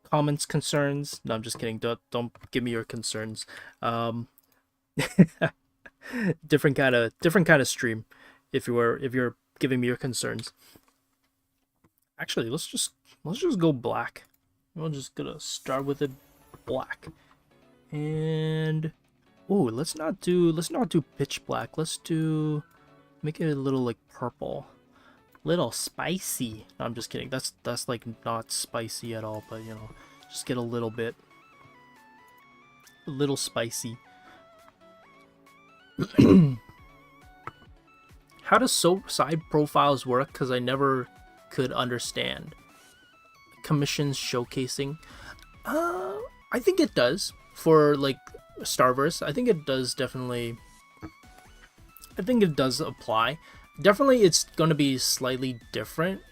comments, concerns. No, I'm just kidding. Don't give me your concerns. different kind of stream if you're giving me your concerns. Actually, let's just go black. We're just gonna start with it black. And ooh, let's not do pitch black. Let's make it a little like purple. Little spicy. No, I'm just kidding. That's like not spicy at all, but you know, just get a little spicy. How does side profiles work? Because I never could understand. Commissions showcasing. I think it does for like Starverse. I think it does definitely. I think it does apply. Definitely, it's going to be slightly different.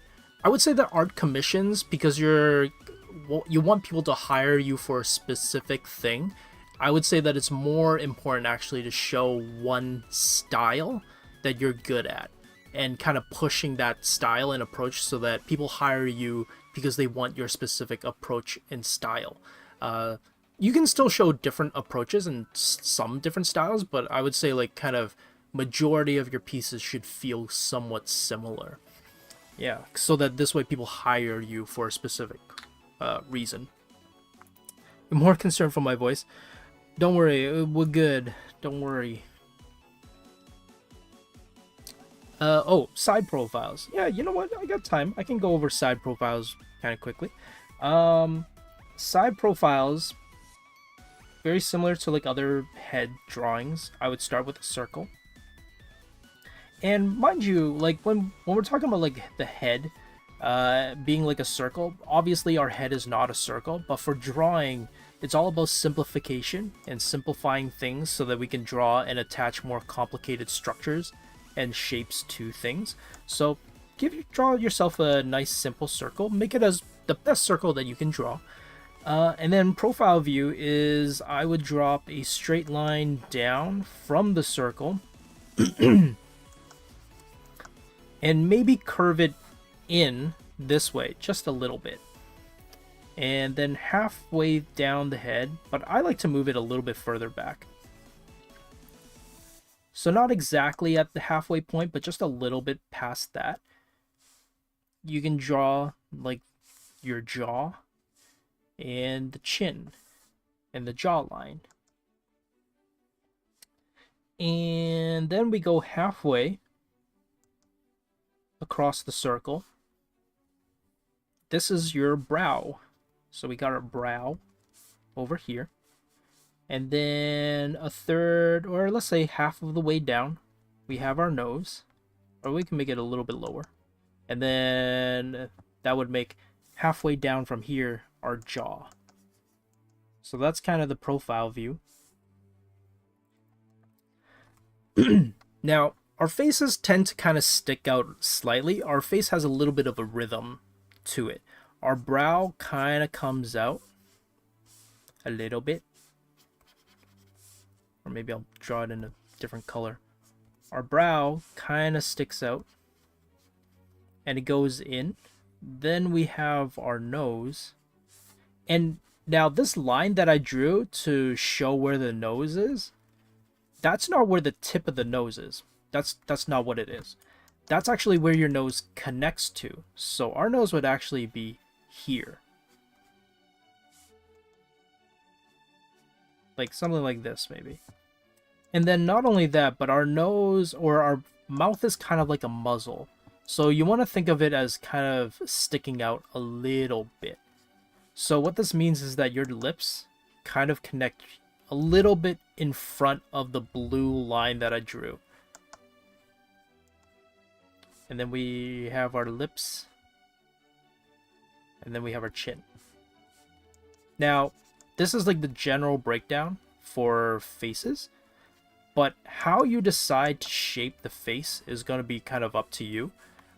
I would say that art commissions, because you want people to hire you for a specific thing. I would say that it's more important actually to show one style that you're good at and kind of pushing that style and approach so that people hire you because they want your specific approach and style. You can still show different approaches and some different styles, but I would say like kind of majority of your pieces should feel somewhat similar. Yeah, so that this way people hire you for a specific reason. I'm more concerned for my voice. Don't worry, we're good. Don't worry. Oh, side profiles. Yeah, you know what? I got time. I can go over side profiles kind of quickly. Side profiles, very similar to like other head drawings. I would start with a circle. And mind you, like when we're talking about like the head being like a circle, obviously our head is not a circle, but for drawing, it's all about simplification and simplifying things so that we can draw and attach more complicated structures and shapes to things. So draw yourself a nice simple circle, make it as the best circle that you can draw. And then profile view is I would drop a straight line down from the circle and maybe curve it in this way just a little bit. And then halfway down the head, but I like to move it a little bit further back. So not exactly at the halfway point, but just a little bit past that. You can draw like your jaw and the chin and the jawline. And then we go halfway across the circle. This is your brow. So we got our brow over here. And then a third, or let's say half of the way down, we have our nose. Or we can make it a little bit lower. And then that would make halfway down from here our jaw. So that's kind of the profile view. Now, our faces tend to kind of stick out slightly. Our face has a little bit of a rhythm to it. Our brow kind of comes out a little bit. Or maybe I'll draw it in a different color. Our brow kind of sticks out. And it goes in. Then we have our nose. And now this line that I drew to show where the nose is, that's not where the tip of the nose is. That's not what it is. That's actually where your nose connects to. So our nose would actually be here. Like something like this, maybe. And then not only that, but our nose or our mouth is kind of like a muzzle. So you want to think of it as kind of sticking out a little bit. So what this means is that your lips kind of connect a little bit in front of the blue line that I drew. And then we have our lips. And then we have our chin. Now, this is like the general breakdown for faces. But how you decide to shape the face is going to be kind of up to you.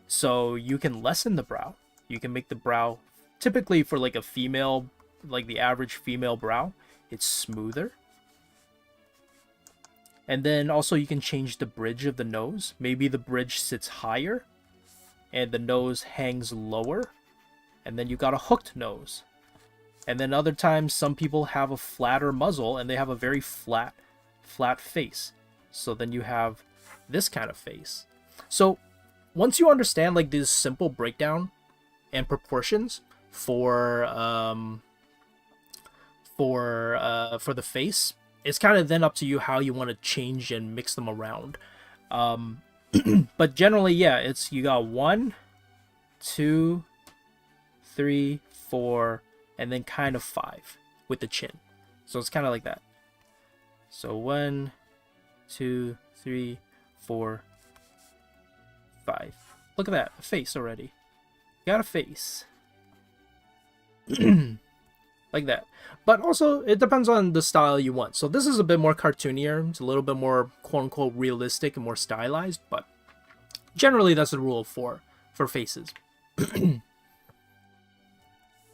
So you can lessen the brow. You can make the brow, typically for like a female, like the average female brow, it's smoother. And then also you can change the bridge of the nose. Maybe the bridge sits higher and the nose hangs lower. And then you got a hooked nose. And then other times some people have a flatter muzzle and they have a very flat face. So then you have this kind of face. So once you understand like this simple breakdown and proportions for the face, it's kind of then up to you how you want to change and mix them around. But generally, yeah, it's you got 1, 2, 3, 4, and then kind of 5 with the chin. So it's kind of like that. So 1, 2, 3, 4, 5. Look at that, a face already. Got a face. Like that. But also, it depends on the style you want. So this is a bit more cartoonier. It's a little bit more quote-unquote realistic and more stylized. But generally, that's the rule for faces.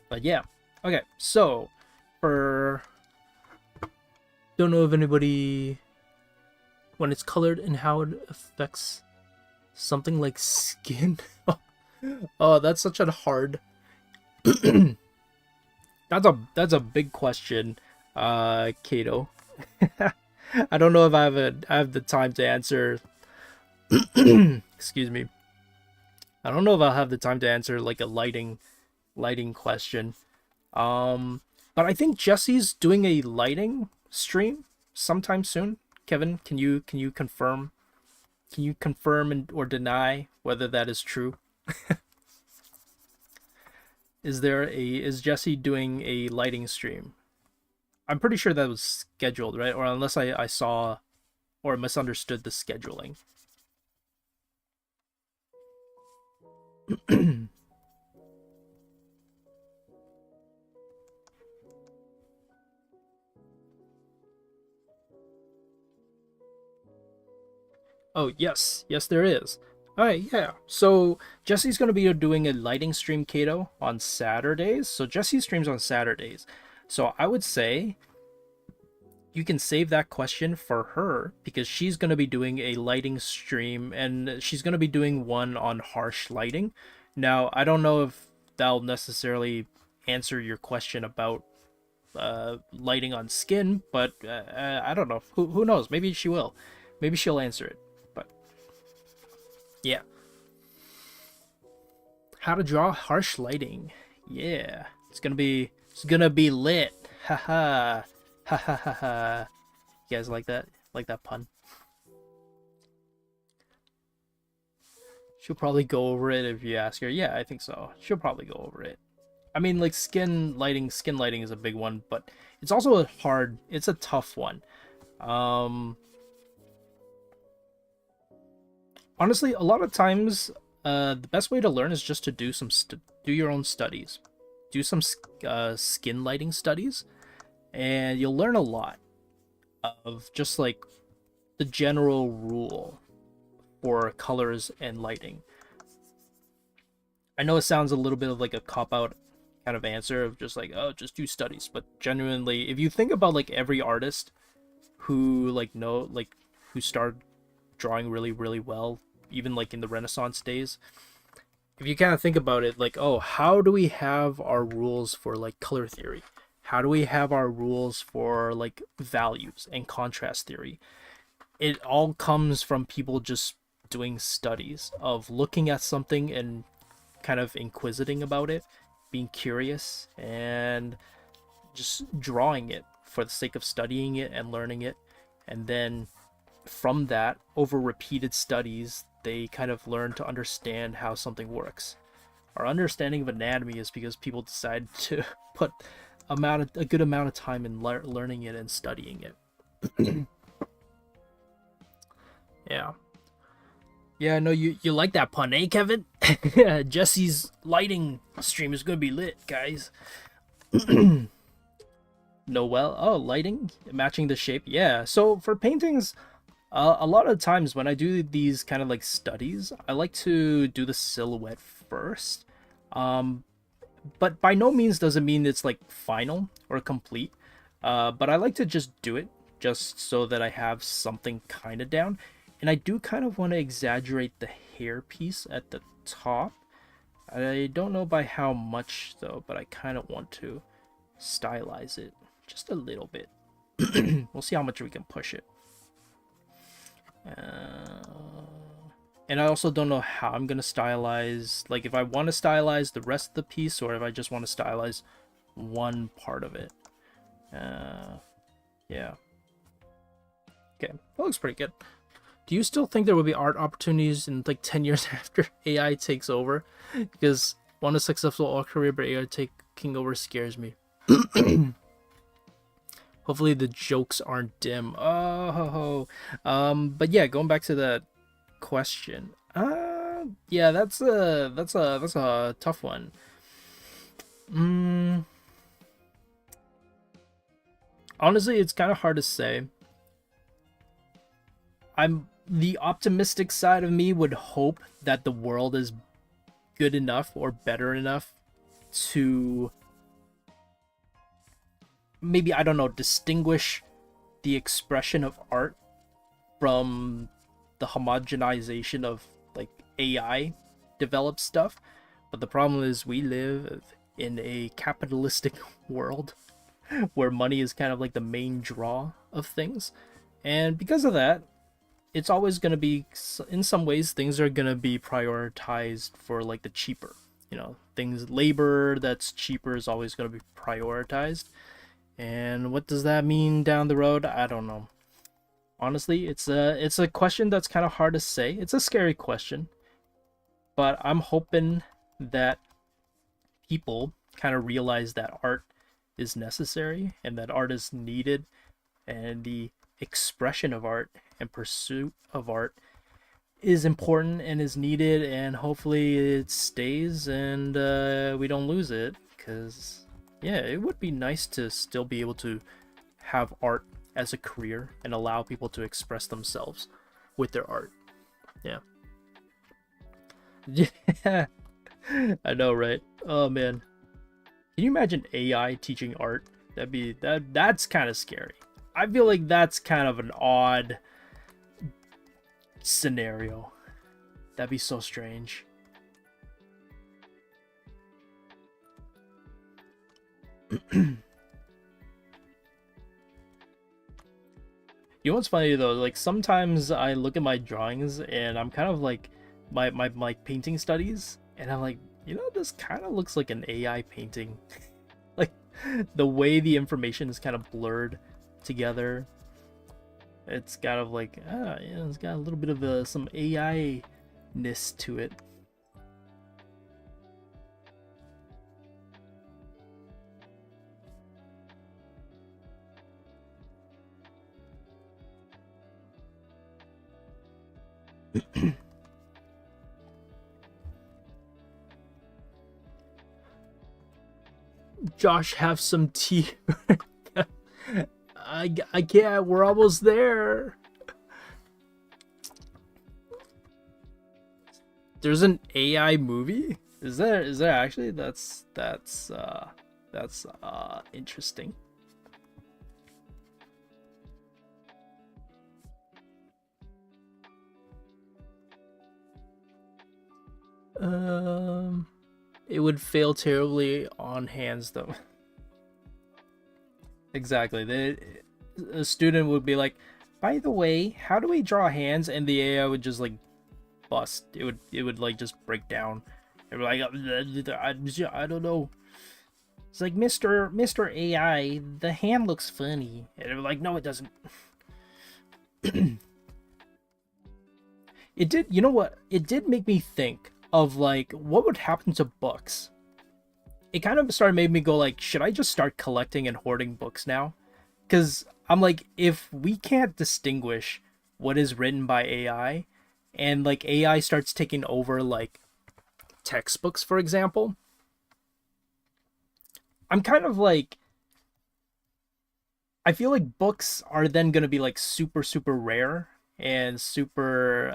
But yeah. Okay, so for... Don't know if anybody... When it's colored and how it affects something like skin. Oh, that's such a hard... That's a big question, Kato. I don't know if I have the time to answer. Excuse me. I don't know if I'll have the time to answer like a lighting question. But I think Jesse's doing a lighting stream sometime soon. Kevin, can you confirm? Can you confirm or deny whether that is true? Is Jesse doing a lighting stream? I'm pretty sure that was scheduled, right? Or unless I saw or misunderstood the scheduling. Oh, yes, there is. Alright, yeah. So Jesse's going to be doing a lighting stream, Kato, on Saturdays. So Jesse streams on Saturdays. So I would say you can save that question for her because she's going to be doing a lighting stream and she's going to be doing one on harsh lighting. Now, I don't know if that'll necessarily answer your question about lighting on skin, but I don't know. Who knows? Maybe she will. Maybe she'll answer it. But yeah. How to draw harsh lighting. Yeah. It's gonna be lit. Haha. Ha ha ha ha. You guys like that? Like that pun? She'll probably go over it if you ask her. Yeah, I think so. She'll probably go over it. I mean, like skin lighting is a big one, but it's also it's a tough one. Honestly, a lot of times, the best way to learn is just to do your own studies, do some skin lighting studies, and you'll learn a lot of just like the general rule for colors and lighting. I know it sounds a little bit of like a cop-out kind of answer of just like, oh, just do studies, but genuinely, if you think about like every artist who who started drawing really, really well, even like in the Renaissance days, if you kind of think about it, like, oh, how do we have our rules for like color theory? How do we have our rules for like values and contrast theory? It all comes from people just doing studies of looking at something and kind of inquisiting about it, being curious, and just drawing it for the sake of studying it and learning it. And then from that, over repeated studies, they kind of learn to understand how something works. Our understanding of anatomy is because people decide to put a good amount of time in learning it and studying it. Yeah. Yeah, no, you like that pun, eh, Kevin? Jesse's lighting stream is gonna be lit, guys. Noel, oh, lighting, matching the shape. Yeah, so for paintings, a lot of times when I do these kind of like studies, I like to do the silhouette first. But by no means does it mean it's like final or complete. But I like to just do it just so that I have something kind of down. And I do kind of want to exaggerate the hair piece at the top. I don't know by how much though, but I kind of want to stylize it just a little bit. We'll see how much we can push it. And I also don't know how I'm going to stylize, like if I want to stylize the rest of the piece or if I just want to stylize one part of it. Yeah. Okay, that looks pretty good. Do you still think there will be art opportunities in like 10 years after AI takes over? Because want a successful art career, but AI taking over scares me. Hopefully the jokes aren't dim. Oh, but yeah, going back to that question. Yeah, that's a tough one. Honestly, it's kind of hard to say. The optimistic side of me would hope that the world is good enough or better enough to maybe, I don't know, distinguish the expression of art from the homogenization of like AI developed stuff. But the problem is we live in a capitalistic world where money is kind of like the main draw of things. And because of that, it's always going to be, in some ways, things are going to be prioritized for like the cheaper, labor that's cheaper is always going to be prioritized. And what does that mean down the road? I don't know. Honestly, it's a question that's kind of hard to say. It's a scary question, but I'm hoping that people kind of realize that art is necessary and that art is needed, and the expression of art and pursuit of art is important and is needed, and hopefully it stays and we don't lose it, because yeah, it would be nice to still be able to have art as a career and allow people to express themselves with their art. Yeah. Yeah. I know, right? Oh man. Can you imagine AI teaching art? That's kind of scary. I feel like that's kind of an odd scenario. That'd be so strange. You know what's funny though? Like sometimes I look at my drawings and I'm kind of like my painting studies, and I'm like, you know, this kind of looks like an AI painting. Like the way the information is kind of blurred together. It's kind of like, yeah, it's got a little bit of some AI-ness to it. Josh, have some tea. I can't. We're almost there. There's an AI movie. Is there? Is there actually? That's interesting. Um, it would fail terribly on hands though. Exactly. A student would be like, by the way, how do we draw hands? And the AI would just like bust. It would like just break down. It would like, I don't know. It's like Mr. AI, the hand looks funny. And it was like, no, it doesn't. It did. You know what? It did make me think of like what would happen to books. It kind of started made me go like, should I just start collecting and hoarding books now? Because I'm like, if we can't distinguish what is written by AI, and like AI starts taking over like textbooks, for example, I'm kind of like, I feel like books are then going to be like super rare and super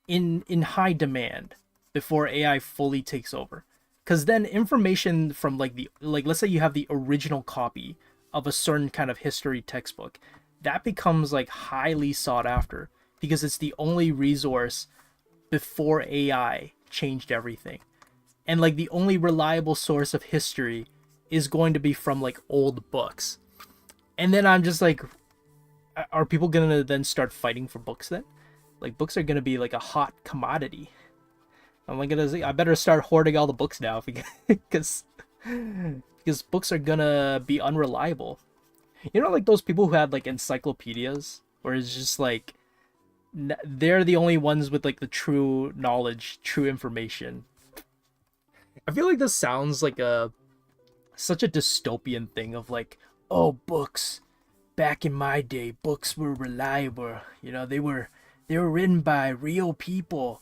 in high demand before AI fully takes over. Because then information from like the like let's say you have the original copy of a certain kind of history textbook, that becomes like highly sought after because it's the only resource before AI changed everything. And like the only reliable source of history is going to be from like old books. And then I'm just like, are people gonna then start fighting for books then? Like books are gonna be like a hot commodity. I'm like, I better start hoarding all the books now because because books are gonna be unreliable. You know, like those people who had like encyclopedias, where it's just like they're the only ones with like the true knowledge, true information. I feel like this sounds like a such a dystopian thing of like, oh, books. Back in my day, books were reliable. You know, they were written by real people,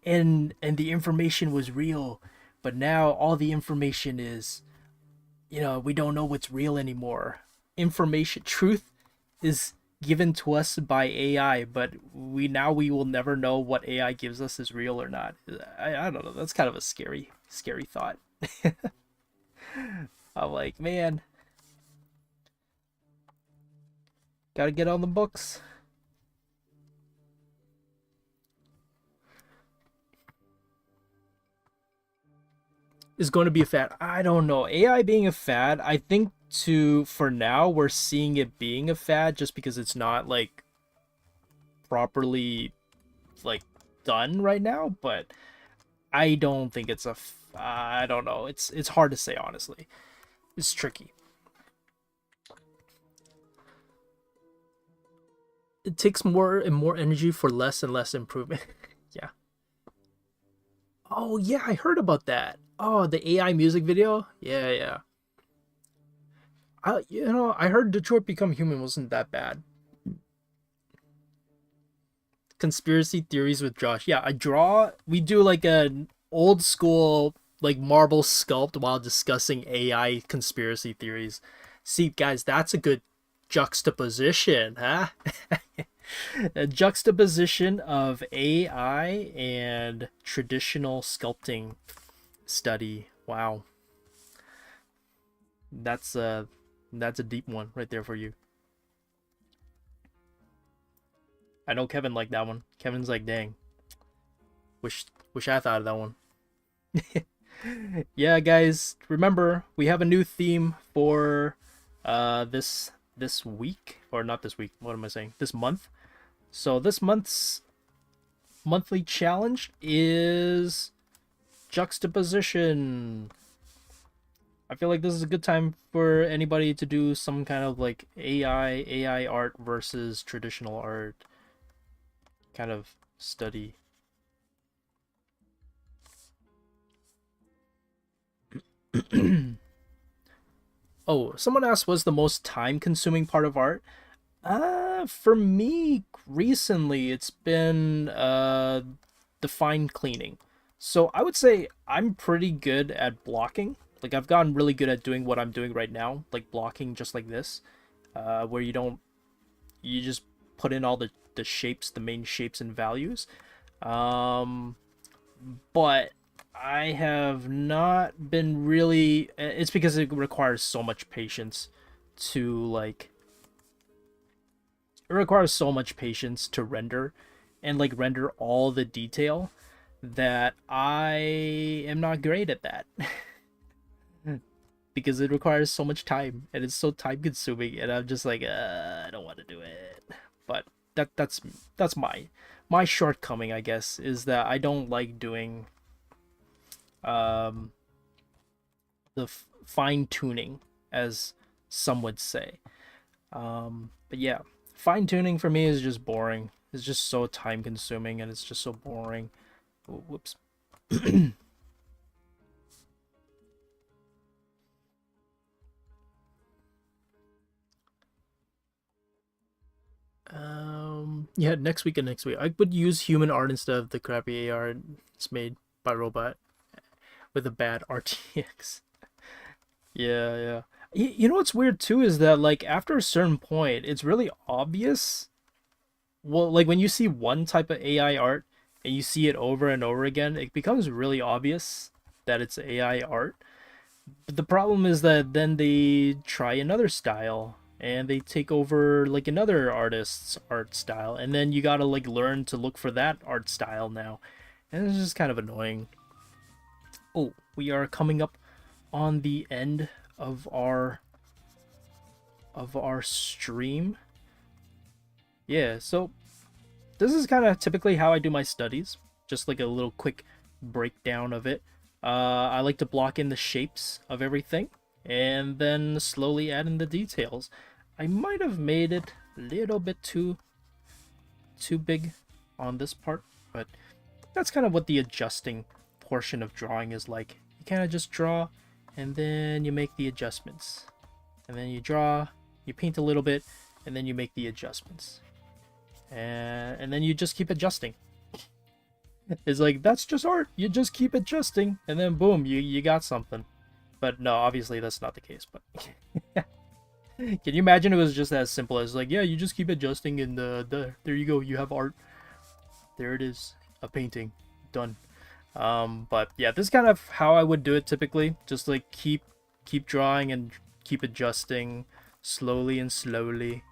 and the information was real. But now all the information is, you know, we don't know what's real anymore. Information, truth is given to us by AI, but we will never know what AI gives us is real or not. I don't know. That's kind of a scary thought. I'm like, man, gotta get on the books. Is going to be a fad. I don't know. AI being a fad, I think to for now we're seeing it being a fad just because it's not like properly like done right now, but I don't think it's I don't know. It's hard to say honestly. It's tricky. It takes more and more energy for less and less improvement. Yeah. Oh yeah, I heard about that. Oh, the AI music video? Yeah, yeah. I heard Detroit Become Human wasn't that bad. Conspiracy theories with Josh. Yeah, I draw. We do like an old school like marble sculpt while discussing AI conspiracy theories. See, guys, that's a good juxtaposition, huh? A juxtaposition of AI and traditional sculpting study. Wow, that's a that's a deep one right there for you. I know Kevin liked that one. Kevin's like, dang, wish I thought of that one. Yeah, guys, remember we have a new theme for this this week, or not this week, what am I saying? This month. So this month's monthly challenge is juxtaposition. I feel like this is a good time for anybody to do some kind of like AI art versus traditional art kind of study. Oh, someone asked, what's the most time-consuming part of art? For me, recently, it's been the fine cleaning. So I would say I'm pretty good at blocking. Like, I've gotten really good at doing what I'm doing right now, like blocking just like this, where you just put in all the shapes, the main shapes and values. But I have not been really. It's because it requires so much patience to like. It requires so much patience to render, and like render all the detail, that I am not great at that. Because it requires so much time and it's so time consuming, and I'm just like, I don't want to do it. But that's my shortcoming, I guess, is that I don't like doing the fine tuning, as some would say. But yeah, fine tuning for me is just boring. It's just so time consuming and it's just so boring. Oh, whoops. Yeah, next week and next week. I would use human art instead of the crappy AR it's made by robot with a bad RTX. Yeah, yeah. You know what's weird too is that like after a certain point, it's really obvious. Well, like when you see one type of AI art and you see it over and over again, it becomes really obvious that it's AI art. But the problem is that then they try another style and they take over like another artist's art style, and then you gotta like learn to look for that art style now. And it's just kind of annoying. Oh, we are coming up on the end of our stream. Yeah, so this is kind of typically how I do my studies, just like a little quick breakdown of it. I like to block in the shapes of everything and then slowly add in the details. I might have made it a little bit too big on this part, but that's kind of what the adjusting portion of drawing is like. You kind of just draw and then you make the adjustments, and then you draw, you paint a little bit, and then you make the adjustments, and then you just keep adjusting. It's like, that's just art, you just keep adjusting, and then boom, you got something. But no, obviously that's not the case. But can you imagine it was just as simple as like, yeah, you just keep adjusting and there you go, you have art. There it is, a painting done. But yeah, this is kind of how I would do it typically. Just like keep drawing and keep adjusting slowly and slowly.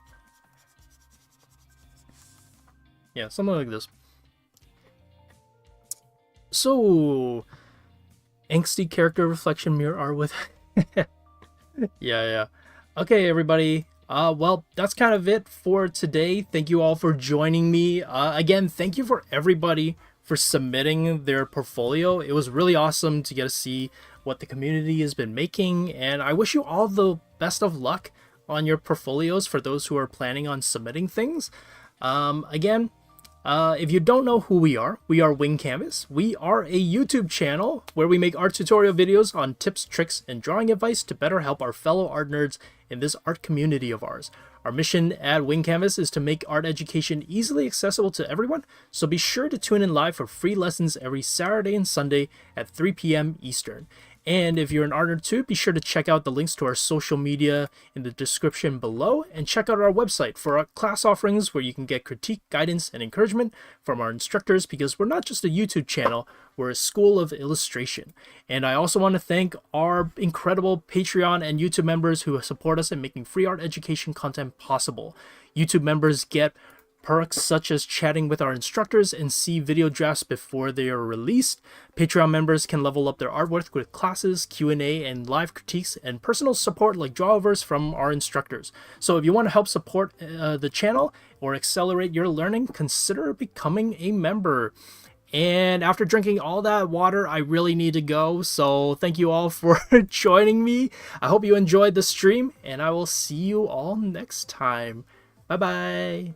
Yeah, something like this. So, angsty character reflection mirror art with yeah. Okay, everybody. Well, that's kind of it for today. Thank you all for joining me. Again, thank you for everybody for submitting their portfolio. It was really awesome to get to see what the community has been making, and I wish you all the best of luck on your portfolios for those who are planning on submitting things. Again, if you don't know who we are Wing Canvas. We are a YouTube channel where we make art tutorial videos on tips, tricks, and drawing advice to better help our fellow art nerds in this art community of ours. Our mission at Wing Canvas is to make art education easily accessible to everyone, so be sure to tune in live for free lessons every Saturday and Sunday at 3 p.m. Eastern. And if you're an art nerd too, be sure to check out the links to our social media in the description below, and check out our website for our class offerings where you can get critique, guidance, and encouragement from our instructors, because we're not just a YouTube channel, we're a school of illustration. And I also want to thank our incredible Patreon and YouTube members who support us in making free art education content possible. YouTube members get perks such as chatting with our instructors and see video drafts before they are released. Patreon members can level up their artwork with classes, Q&A, and live critiques, and personal support like drawovers from our instructors. So if you want to help support the channel or accelerate your learning, consider becoming a member. And after drinking all that water, I really need to go. So thank you all for joining me. I hope you enjoyed the stream, and I will see you all next time. Bye-bye.